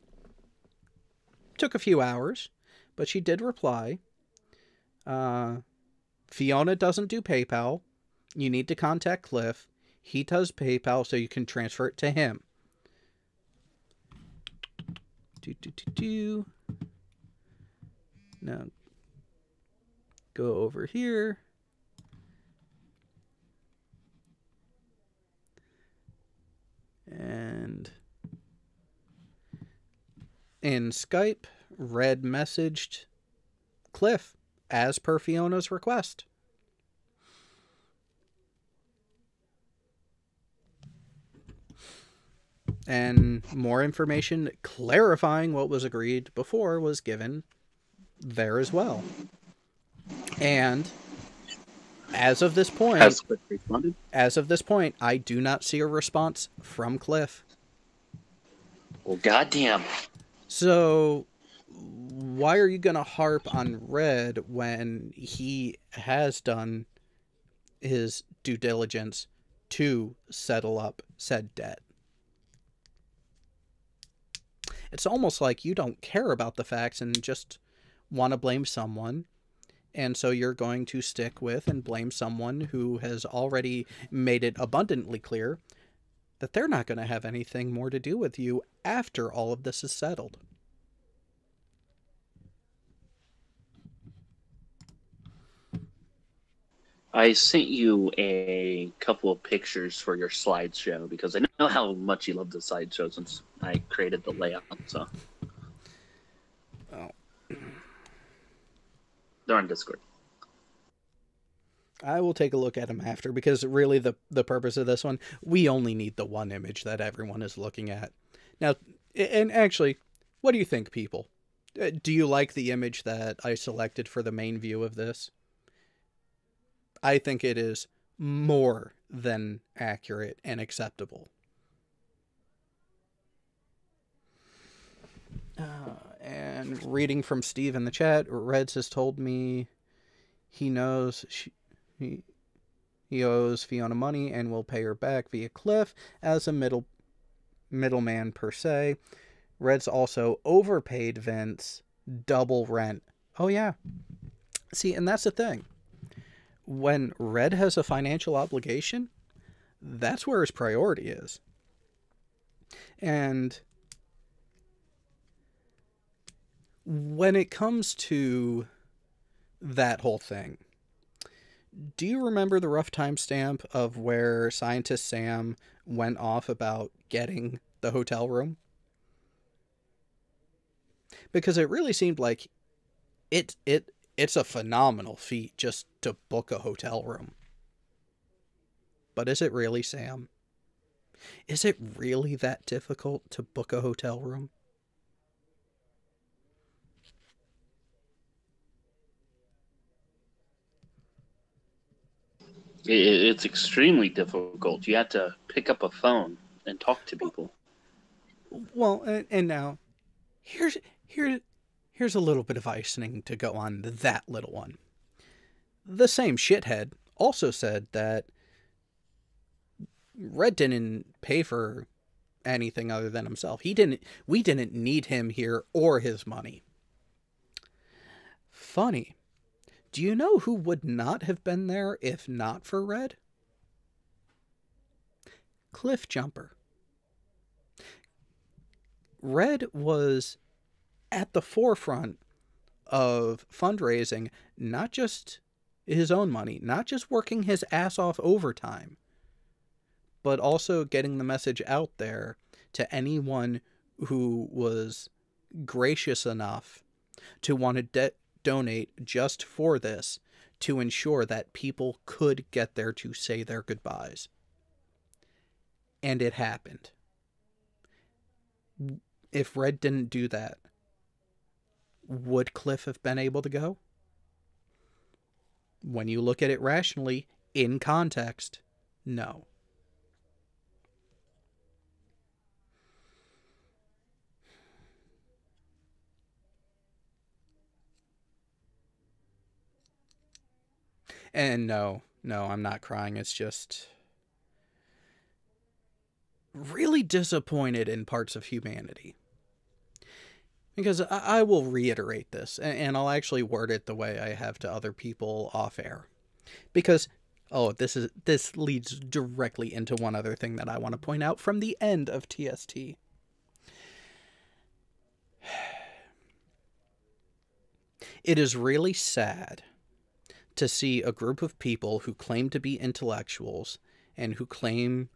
Took a few hours, but she did reply. Fiona doesn't do PayPal. You need to contact Cliff. He does PayPal, so you can transfer it to him. Now, go over here. And in Skype, Red messaged Cliff as per Fiona's request. And more information clarifying what was agreed before was given there as well. And as of this point, Has Cliff responded? As of this point, I do not see a response from Cliff. Well, goddamn. So, why are you going to harp on Red when he has done his due diligence to settle up said debt? It's almost like you don't care about the facts and just want to blame someone. And so you're going to stick with and blame someone who has already made it abundantly clear that they're not going to have anything more to do with you after all of this is settled. I sent you a couple of pictures for your slideshow because I know how much you love the slideshow since I created the layout. So, Oh. They're on Discord. I will take a look at them after, because really the purpose of this one, we only need the one image that everyone is looking at. Now, and actually, what do you think, people? Do you like the image that I selected for the main view of this? I think it is more than accurate and acceptable. And reading from Steve in the chat, Reds has told me he knows he owes Fiona money and will pay her back via Cliff as a middleman per se. Reds also overpaid Vince double rent. Oh yeah. See, and that's the thing. When Red has a financial obligation, that's where his priority is. And when it comes to that whole thing, do you remember the rough timestamp of where Scientist Sam went off about getting the hotel room? Because it really seemed like it's a phenomenal feat just to book a hotel room. But is it really, Sam? Is it really that difficult to book a hotel room? It's extremely difficult. You have to pick up a phone and talk to people. Well, and now, here's a little bit of icing to go on that little one. The same shithead also said that Red didn't pay for anything other than himself. We didn't need him here or his money. Funny. Do you know who would not have been there if not for Red? Cliff Jumper. Red was at the forefront of fundraising, not just his own money, not just working his ass off overtime, but also getting the message out there to anyone who was gracious enough to want to donate just for this, to ensure that people could get there to say their goodbyes. And it happened. If Red didn't do that, would Cliff have been able to go? When you look at it rationally, in context, no. And no, I'm not crying. It's just really disappointed in parts of humanity. Because I will reiterate this, and I'll actually word it the way I have to other people off air. Because, this leads directly into one other thing that I want to point out from the end of TST. It is really sad to see a group of people who claim to be intellectuals and who claim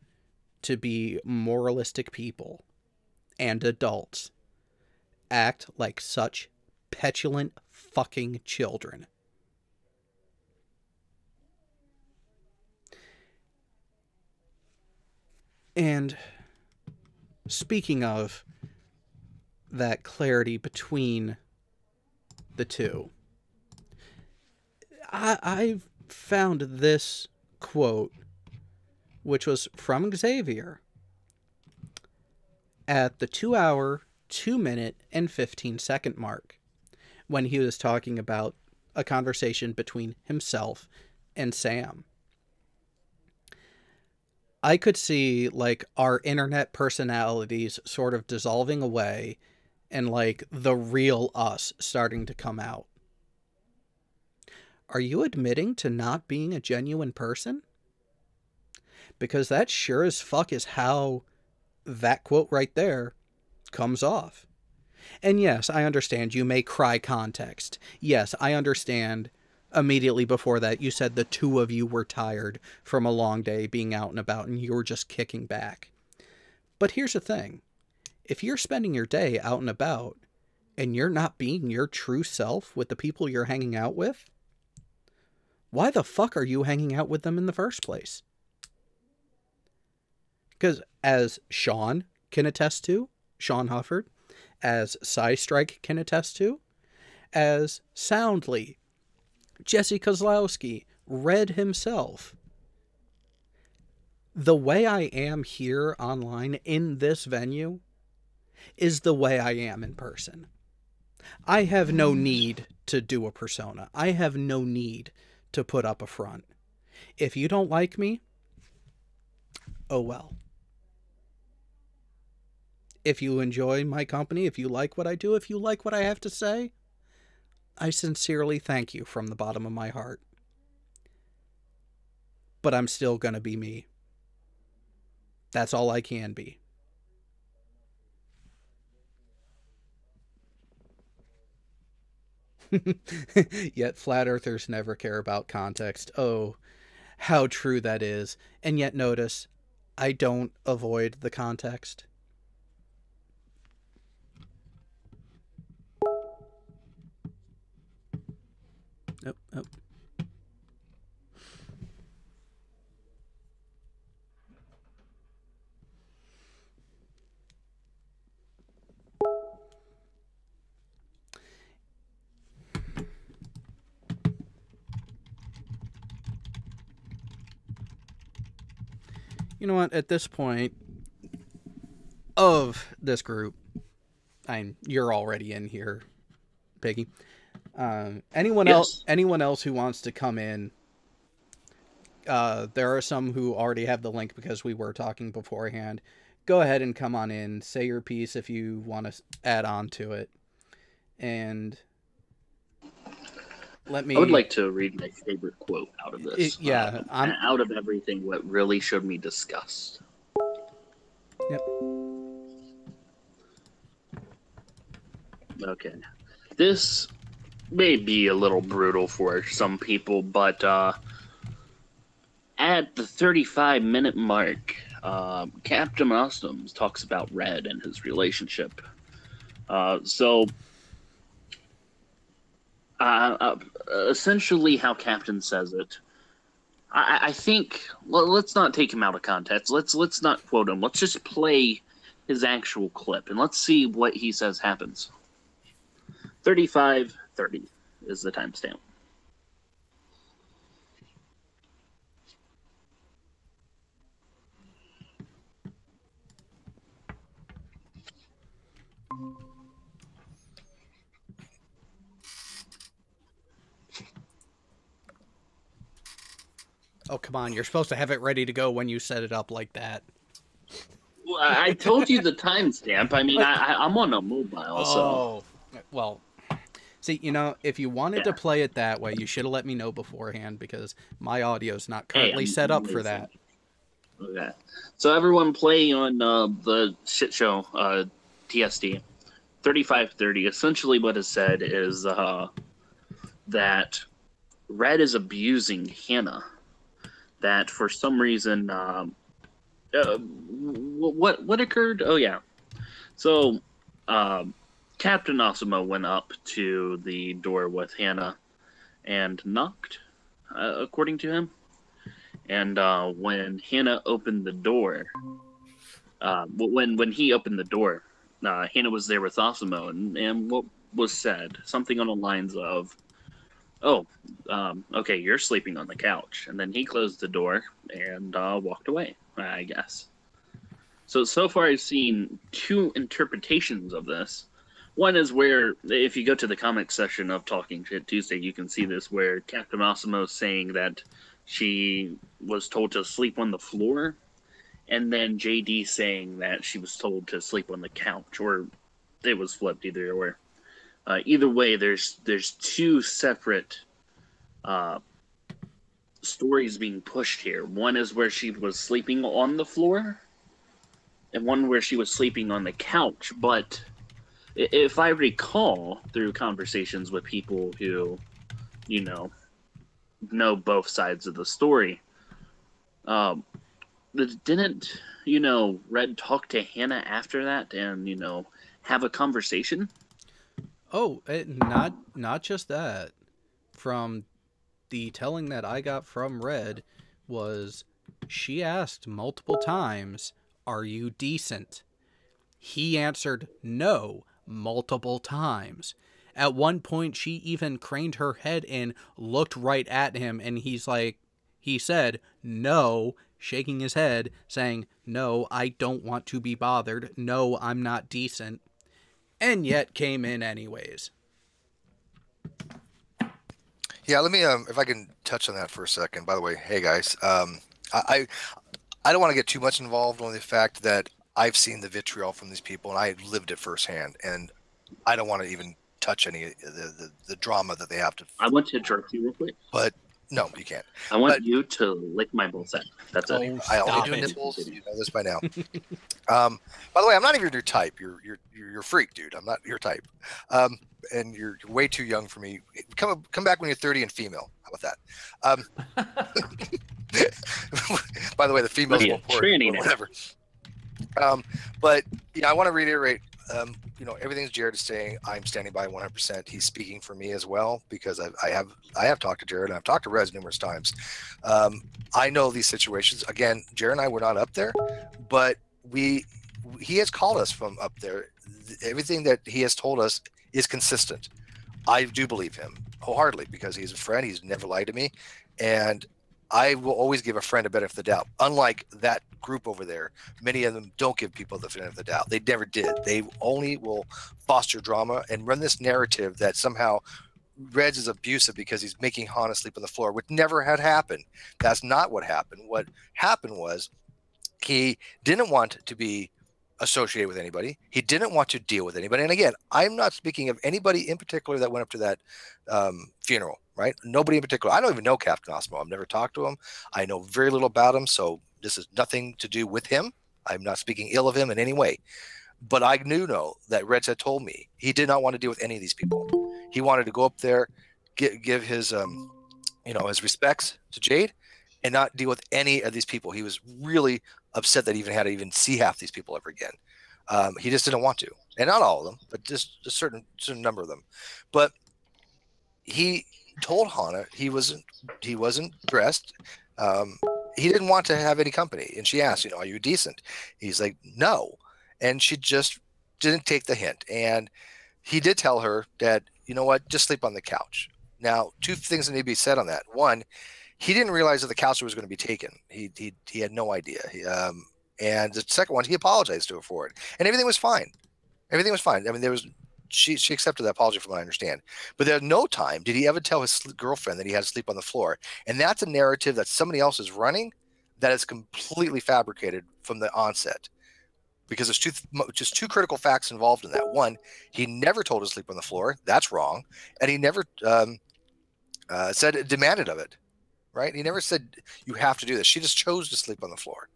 to be moralistic people and adults act like such petulant fucking children. And speaking of that clarity between the two, I've found this quote, which was from Xavier, at the 2 hour, 2 minute, and 15-second mark, when he was talking about a conversation between himself and Sam. I could see, like, our internet personalities sort of dissolving away and, like, the real us starting to come out. Are you admitting to not being a genuine person? Because that sure as fuck is how that quote right there comes off. And yes, I understand you may cry context. Yes, I understand immediately before that you said the two of you were tired from a long day being out and about and you were just kicking back. But here's the thing. If you're spending your day out and about and you're not being your true self with the people you're hanging out with, why the fuck are you hanging out with them in the first place? Because as Sean can attest to, Sean Hufford, as Psystrike can attest to, as Soundly, Jesse Kozlowski, Red himself, the way I am here online in this venue is the way I am in person. I have no need to do a persona. I have no need to put up a front. If you don't like me, oh well. If you enjoy my company, if you like what I do, if you like what I have to say, I sincerely thank you from the bottom of my heart. But I'm still gonna be me. That's all I can be. Yet flat earthers never care about context. Oh, how true that is. And yet notice, I don't avoid the context. Oh. You know what? At this point of this group, you're already in here, Piggy. Anyone else who wants to come in, there are some who already have the link because we were talking beforehand. Go ahead and come on in. Say your piece if you want to add on to it. And I would like to read my favorite quote out of this. Out of everything, what really showed me disgust. Yep. Okay. This may be a little brutal for some people, but at the 35-minute mark, Captain Awesome talks about Red and his relationship. Essentially, how Captain says it, I think. Well, let's not take him out of context. Let's not quote him. Let's just play his actual clip and let's see what he says happens. 35:30 is the timestamp. Oh, come on. You're supposed to have it ready to go when you set it up like that. Well, I told you the timestamp. I mean, I'm on a mobile, so. Well, see, if you wanted to play it that way, you should have let me know beforehand because my audio's not currently set up for that. Okay. So everyone play on the shit show, TSD. 35:30. Essentially what is said is that Red is abusing Hannah. That for some reason, what occurred? Oh yeah, so Captain Osimo went up to the door with Hannah and knocked, according to him. And when Hannah opened the door, when he opened the door, Hannah was there with Osimo, and what was said, something on the lines of, "Oh, okay, you're sleeping on the couch." And then he closed the door and walked away, I guess. So far I've seen two interpretations of this. One is where, if you go to the comic section of Talking Shit Tuesday, you can see this, where Captain Osimo is saying that she was told to sleep on the floor, and then JD saying that she was told to sleep on the couch, or it was flipped, either or. Either way, there's two separate stories being pushed here. One is where she was sleeping on the floor, and one where she was sleeping on the couch. But if I recall through conversations with people who, know both sides of the story, didn't, Red talk to Hannah after that and, have a conversation? Oh, not just that. From the telling that I got from Red was she asked multiple times, "Are you decent?" He answered no multiple times. At one point, she even craned her head and looked right at him, and he said, "No," shaking his head, saying, "No, I don't want to be bothered. No, I'm not decent." And yet came in anyways. Yeah, let me, if I can touch on that for a second. By the way, hey guys, I don't want to get too much involved on the fact that I've seen the vitriol from these people and I lived it firsthand, and I don't want to even touch any of the drama that they have to. I want to interrupt you real quick. But no, you can't. I want you to lick my ballsack. That's it. I only do nipples. You know this by now. By the way, I'm not even your type. You're a freak, dude. I'm not your type. And you're way too young for me. Come back when you're 30 and female. How about that? By the way, the females will pour whatever. But I want to reiterate. Everything Jared is saying, I'm standing by 100%. He's speaking for me as well, because I have talked to Jared and I've talked to Rez numerous times. I know these situations. Again, Jared and I were not up there, but he has called us from up there. Everything that he has told us is consistent. I do believe him wholeheartedly because he's a friend. He's never lied to me, and I will always give a friend a benefit of the doubt. Unlike that group over there, many of them don't give people the benefit of the doubt. They never did. They only will foster drama and run this narrative that somehow Reds is abusive because he's making Hannah sleep on the floor, which never had happened. That's not what happened. What happened was he didn't want to be associated with anybody. He didn't want to deal with anybody. And again, I'm not speaking of anybody in particular that went up to that funeral, right? Nobody in particular. I don't even know Captain Osmo. I've never talked to him. I know very little about him. So this is nothing to do with him. I'm not speaking ill of him in any way. But I know that Reds had told me he did not want to deal with any of these people. He wanted to go up there, give his his respects to Jade, and not deal with any of these people. He was really upset that he even had to even see half these people ever again. He just didn't want to, and not all of them, but just a certain number of them. But he told Hana he wasn't dressed. He didn't want to have any company, and she asked, are you decent? He's like, no, and she just didn't take the hint. And he did tell her that, you know what, just sleep on the couch. Now, two things that need to be said on that. One, he didn't realize that the couch was going to be taken. He had no idea. And the second one, he apologized to her for it, and everything was fine. Everything was fine. I mean, she accepted that apology from what I understand. But at no time did he ever tell his girlfriend that he had to sleep on the floor. And that's a narrative that somebody else is running that is completely fabricated from the onset. Because there's just two critical facts involved in that. One, he never told her to sleep on the floor. That's wrong. And he never demanded of it. Right? He never said, you have to do this. She just chose to sleep on the floor.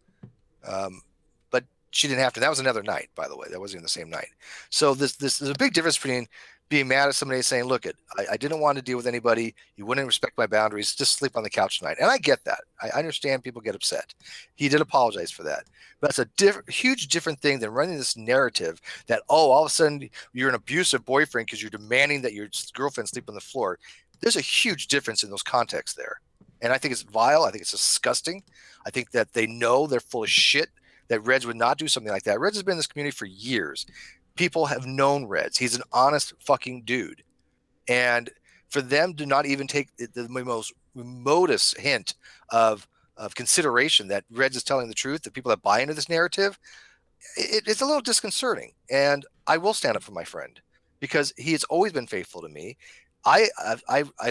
But she didn't have to. That was another night, by the way. That wasn't even the same night. So there's a big difference between being mad at somebody and saying, look, I didn't want to deal with anybody. You wouldn't respect my boundaries. Just sleep on the couch tonight. And I get that. I understand people get upset. He did apologize for that. But that's a huge different thing than running this narrative that, all of a sudden you're an abusive boyfriend because you're demanding that your girlfriend sleep on the floor. There's a huge difference in those contexts there. And I think it's vile. I think it's disgusting. I think that they know they're full of shit, that Reds would not do something like that. Reds has been in this community for years. People have known Reds. He's an honest fucking dude. And for them to not even take the most remotest hint of consideration that Reds is telling the truth, the people that buy into this narrative, it's a little disconcerting. And I will stand up for my friend because he has always been faithful to me. I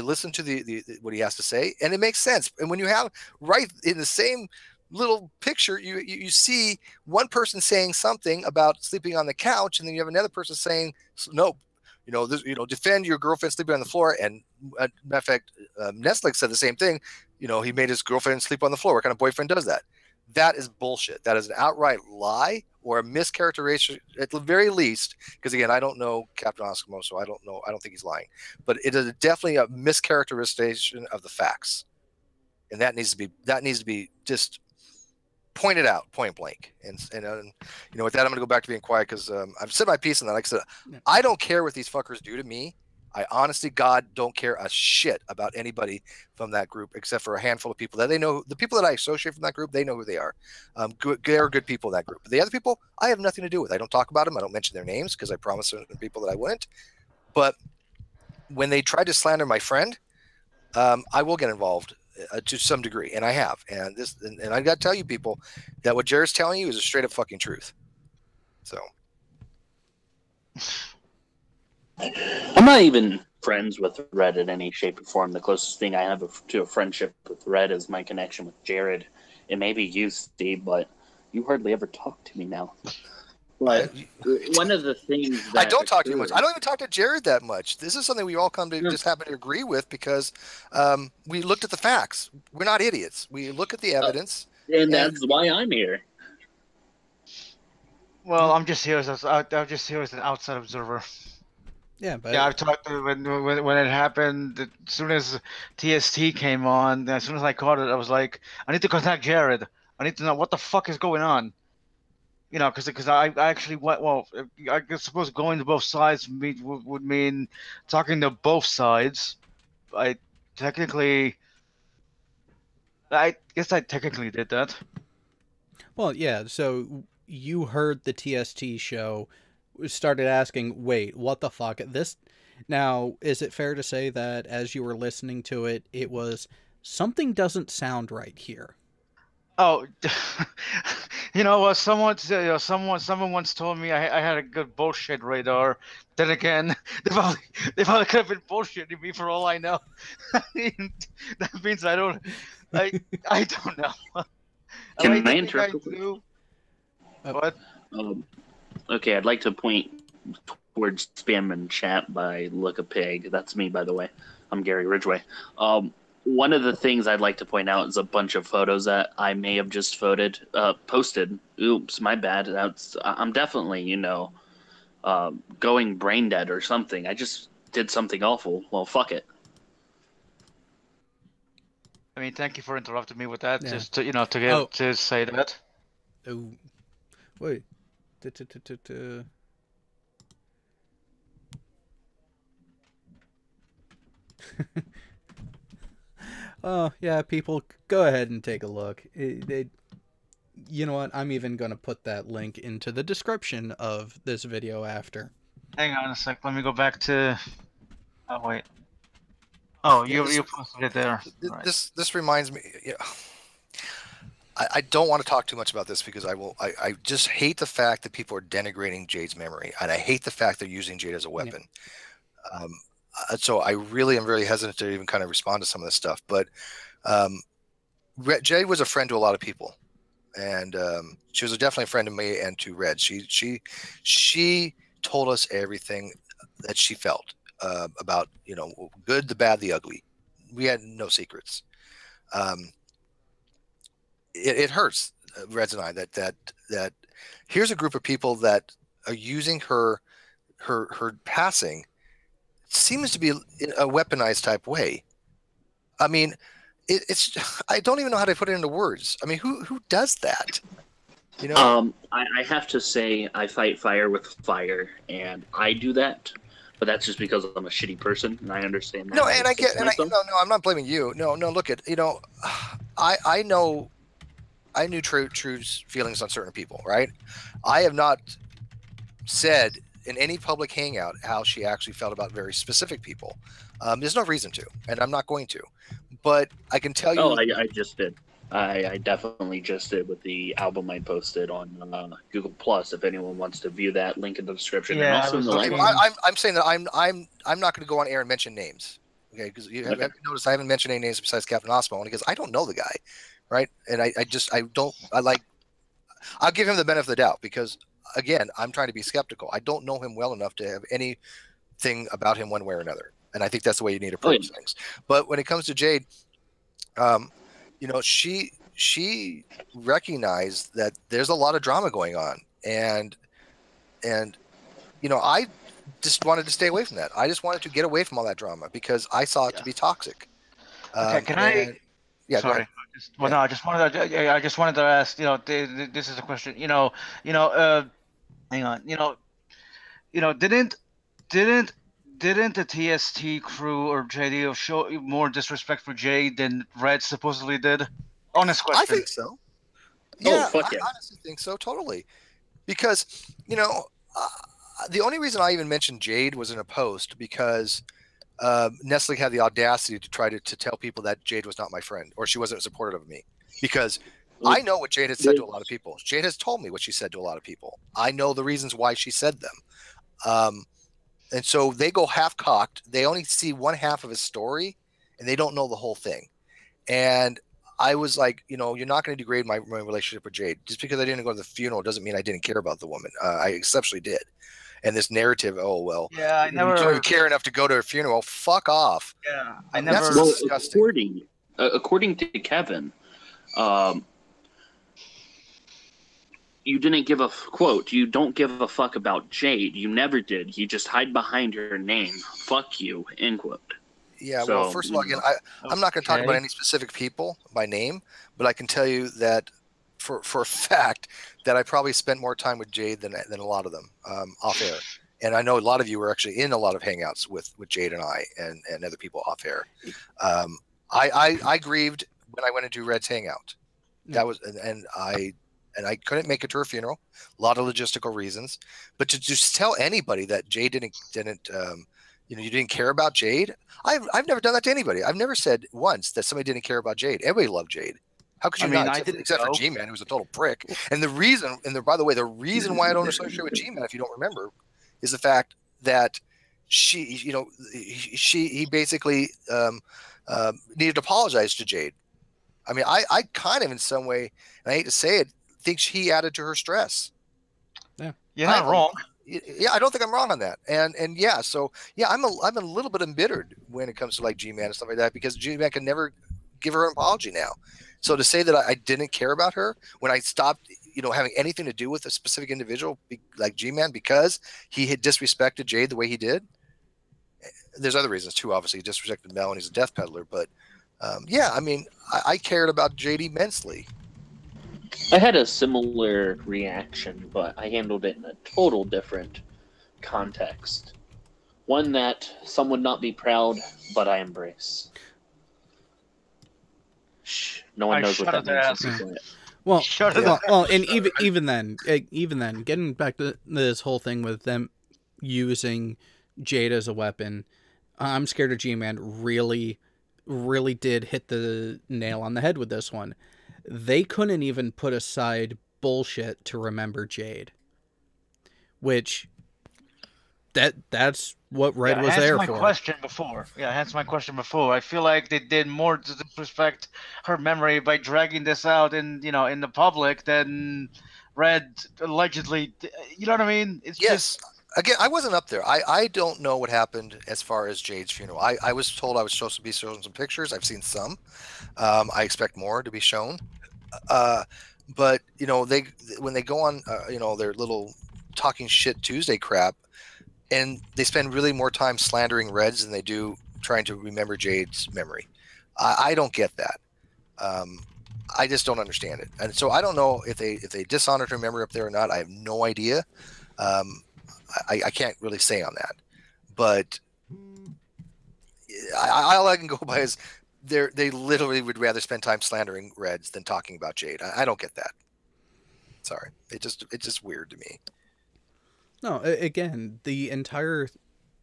listen to what he has to say, and it makes sense. And when you have right in the same little picture, you see one person saying something about sleeping on the couch, and then you have another person saying, nope, defend your girlfriend sleeping on the floor. And matter of fact, Netflix said the same thing. He made his girlfriend sleep on the floor. What kind of boyfriend does that? That is bullshit. That is an outright lie or a mischaracterization, at the very least. Because again, I don't know Captain Eskimo, so I don't know. I don't think he's lying. But it is definitely a mischaracterization of the facts, and that needs to be just pointed out, point blank. And with that, I'm going to go back to being quiet because I've said my piece on that. Like I said, I don't care what these fuckers do to me. I honestly, God, don't care a shit about anybody from that group except for a handful of people that they know. The people that I associate from that group, they know who they are. They're good people in that group. But the other people, I have nothing to do with. I don't talk about them. I don't mention their names because I promised certain people that I wouldn't. But when they tried to slander my friend, I will get involved to some degree, and I have. And I got to tell you, people, that what Jared's telling you is a straight up fucking truth. So. I'm not even friends with Red in any shape or form. The closest thing I have to a friendship with Red is my connection with Jared. It may be you, Steve, but you hardly ever talk to me now. But one of the things that I don't talk to you much. I don't even talk to Jared that much. This is something we all come to just happen to agree with because we looked at the facts. We're not idiots. We look at the evidence, and that's why I'm here. Well, I'm just here as an outside observer. Yeah, but I've talked to when it happened. As soon as TST came on, as soon as I caught it, I was like, I need to contact Jared. I need to know what the fuck is going on. Because I actually went. Well, I suppose going to both sides would mean talking to both sides. I guess I technically did that. Well, yeah. So you heard the TST show. Started asking, wait, what the fuck? This now, is it fair to say that as you were listening to it, it was something doesn't sound right here? Oh, someone once told me I had a good bullshit radar. Then again, they probably could have been bullshitting me for all I know. That means I don't know. Can I interrupt? What? Okay, I'd like to point towards spam in chat by Look a Pig. That's me, by the way. I'm Gary Ridgway. One of the things I'd like to point out is a bunch of photos that I may have just posted. Oops, my bad. I'm definitely, going brain dead or something. I just did something awful. Well, fuck it. I mean, thank you for interrupting me with that. Yeah. Just to say that. Oh, wait. Oh, yeah, people, go ahead and take a look. You know what? I'm even going to put that link into the description of this video after. Hang on a sec. Let me go back to... Oh, wait. Oh, you posted it there. Right. This reminds me... I don't want to talk too much about this because I just hate the fact that people are denigrating Jade's memory, and I hate the fact they're using Jade as a weapon. Yeah. So I really am very hesitant to even kind of respond to some of this stuff. But Jade was a friend to a lot of people, and she was definitely a friend to me and to Red. She told us everything that she felt about, good, the bad, the ugly. We had no secrets. It hurts, Reds and I, that here's a group of people that are using her passing. Seems to be in a weaponized type way. I mean, it's I don't even know how to put it into words. I mean, who does that? I have to say I fight fire with fire, and I do that, but that's just because I'm a shitty person, and I understand that. No, and I get, and I'm not blaming you. No, look at, I knew True's feelings on certain people, right? I have not said in any public hangout how she actually felt about very specific people. There's no reason to, and I'm not going to. But I can tell you... Oh, I just did. I definitely just did with the album I posted on Google Plus. If anyone wants to view that, link in the description. Yeah, and also I'm saying that I'm not going to go on air and mention names, okay? Because you have noticed I haven't mentioned any names besides Captain Osmo, because I don't know the guy, right? And I'll give him the benefit of the doubt because, again, I'm trying to be skeptical. I don't know him well enough to have anything about him one way or another. And I think that's the way you need to approach things. But when it comes to Jade, she recognized that there's a lot of drama going on. And I just wanted to stay away from that. I just wanted to get away from all that drama because I saw it to be toxic. Okay, can I... Yeah, sorry. No, I just wanted to ask, this is a question, hang on, didn't the TST crew or JD show more disrespect for Jade than Red supposedly did? Honest question. I think so. Yeah, I honestly think so, totally. Because, the only reason I even mentioned Jade was in a post because Nestle had the audacity to try to tell people that Jade was not my friend or she wasn't supportive of me. Because I know what Jade has said to a lot of people. Jade has told me what she said to a lot of people. I know the reasons why she said them. And so they go half-cocked. They only see one half of his story, and they don't know the whole thing. And I was like, you're not going to degrade my relationship with Jade. Just because I didn't go to the funeral doesn't mean I didn't care about the woman. I exceptionally did. And this narrative, yeah, I never you don't care enough to go to a funeral. Fuck off. Yeah, I never. That's disgusting. According to Kevin, you didn't give a quote. You don't give a fuck about Jade. You never did. You just hide behind her name. Fuck you. End quote. Yeah. So, well, first of all, again, I'm not going to talk about any specific people by name, but I can tell you that for a fact that I probably spent more time with Jade than a lot of them off air. And I know a lot of you were actually in a lot of hangouts with Jade and I and other people off air. I grieved when I went into Red's hangout. That was and I couldn't make it to her funeral. A lot of logistical reasons, but to just tell anybody that Jade didn't you didn't care about Jade. I've never done that to anybody. I've never said once that somebody didn't care about Jade. Everybody loved Jade. How could you not? Except for G-Man, who was a total prick. And the reason, by the way, the reason why I don't associate with G-Man, if you don't remember, is the fact that he basically needed to apologize to Jade. I mean, I kind of in some way, and I hate to say it, think he added to her stress. Yeah, you're not wrong. Yeah, I don't think I'm wrong on that. And yeah, so yeah, I'm a little bit embittered when it comes to like G-Man and stuff like that, because G-Man can never give her an apology now. So to say that I didn't care about her when I stopped, having anything to do with a specific individual like G-Man because he had disrespected Jade the way he did. There's other reasons too. Obviously, he disrespected Mel and he's a death peddler. But yeah, I mean, I cared about Jade immensely. I had a similar reaction, but I handled it in a total different context. One that some would not be proud, but I embrace. Shh, no one knows what that means. Well, and even then, getting back to this whole thing with them using Jade as a weapon, I'm Scared of G-Man really did hit the nail on the head with this one. They couldn't even put aside bullshit to remember Jade, which that's what Red was there for. Hence my question before. I feel like they did more to disrespect her memory by dragging this out in the public than Red allegedly. You know what I mean? It's just. Again, I wasn't up there. I don't know what happened as far as Jade's funeral. I was told I was supposed to be shown some pictures. I've seen some. I expect more to be shown. But when they go on their little talking shit Tuesday crap, and they spend really more time slandering Reds than they do trying to remember Jade's memory. I don't get that. I just don't understand it. And so I don't know if they dishonored her memory up there or not. I have no idea. I can't really say on that, but all I can go by is they literally would rather spend time slandering Reds than talking about Jade. I don't get that. Sorry, it's just weird to me. No, again,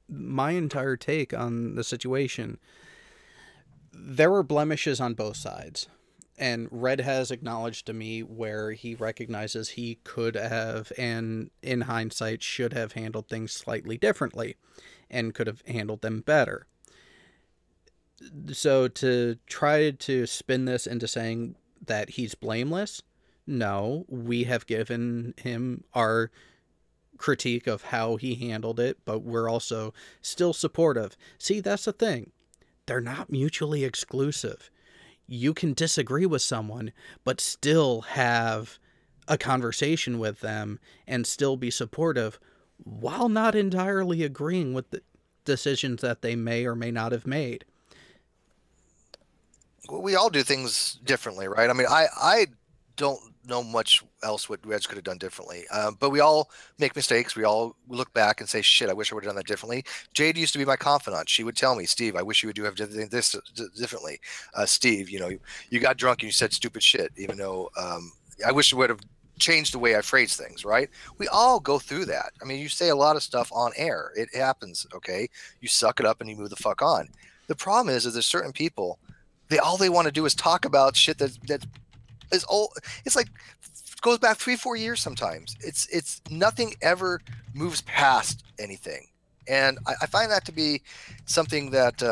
my entire take on the situation, there were blemishes on both sides. And Red has acknowledged to me where he recognizes he could have, and in hindsight, should have handled things slightly differently and could have handled them better. So to try to spin this into saying that he's blameless, no, we have given him our critique of how he handled it, but we're also still supportive. See, that's the thing. They're not mutually exclusive. You can disagree with someone, but still have a conversation with them and still be supportive while not entirely agreeing with the decisions that they may or may not have made. Well, we all do things differently, right? I mean, I don't know much else what Reds could have done differently, but we all make mistakes. We all look back and say, shit, I wish I would have done that differently. Jade used to be my confidant. She would tell me, Steve, I wish you would have done this differently. Steve, you got drunk and you said stupid shit, even though I wish it would have changed the way I phrase things, right? We all go through that. I mean, you say a lot of stuff on air. It happens, okay? You suck it up and you move the fuck on. The problem is there's certain people, all they want to do is talk about shit that is old. It's like goes back 3-4 years sometimes. It's nothing ever moves past anything, and I find that to be something that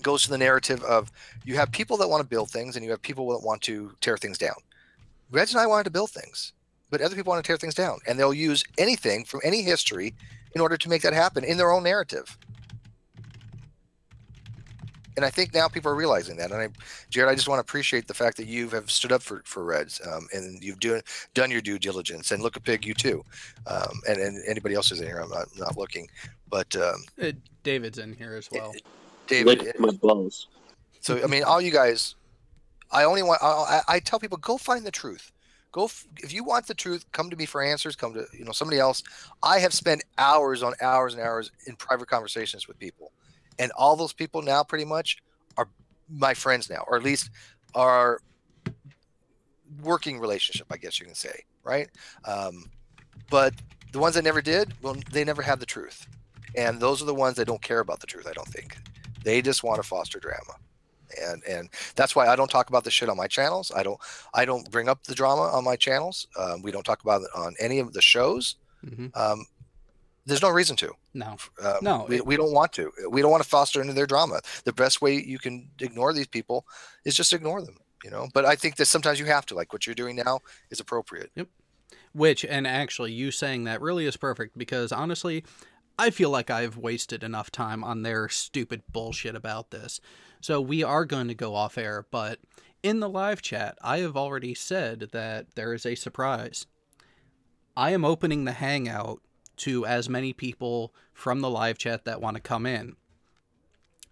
goes to the narrative of you have people that want to build things and you have people that want to tear things down. Reg and I wanted to build things, but other people want to tear things down, and they'll use anything from any history in order to make that happen in their own narrative. And I think now people are realizing that. And Jared, I just want to appreciate the fact that you have stood up for Reds, and you've done your due diligence. And Look a Pig, you too. And anybody else is in here. I'm not looking, but David's in here as well. David, my balls. So I mean, all you guys, I tell people, go find the truth. If you want the truth, come to me for answers. Come to somebody else. I have spent hours on hours and hours in private conversations with people. And all those people now pretty much are my friends now, or at least are working relationship, I guess you can say, right? But the ones that never did, well, they never had the truth. And those are the ones that don't care about the truth, I don't think. They just want to foster drama. And that's why I don't talk about the shit on my channels. I don't bring up the drama on my channels. We don't talk about it on any of the shows. Mm-hmm. There's no reason to. No. We don't want to. We don't want to foster into their drama. The best way you can ignore these people is just ignore them, But I think that sometimes you have to. Like what you're doing now is appropriate. Yep. Which, and actually, you saying that really is perfect, because honestly, I feel like I've wasted enough time on their stupid bullshit about this. So we are going to go off air, but in the live chat, I have already said that there is a surprise. I am opening the Hangout to as many people from the live chat that want to come in.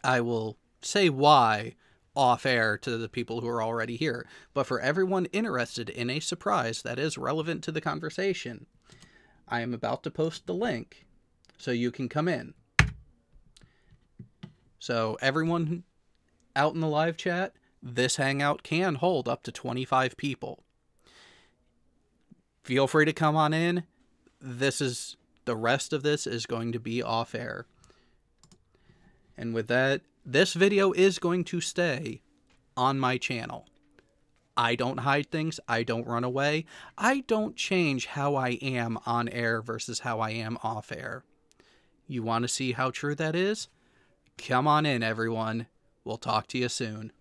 I will say why off air to the people who are already here, but for everyone interested in a surprise that is relevant to the conversation, I am about to post the link so you can come in. So everyone out in the live chat, this Hangout can hold up to 25 people. Feel free to come on in. The rest of this is going to be off air. And with that, this video is going to stay on my channel. I don't hide things. I don't run away. I don't change how I am on air versus how I am off air. You want to see how true that is? Come on in, everyone. We'll talk to you soon.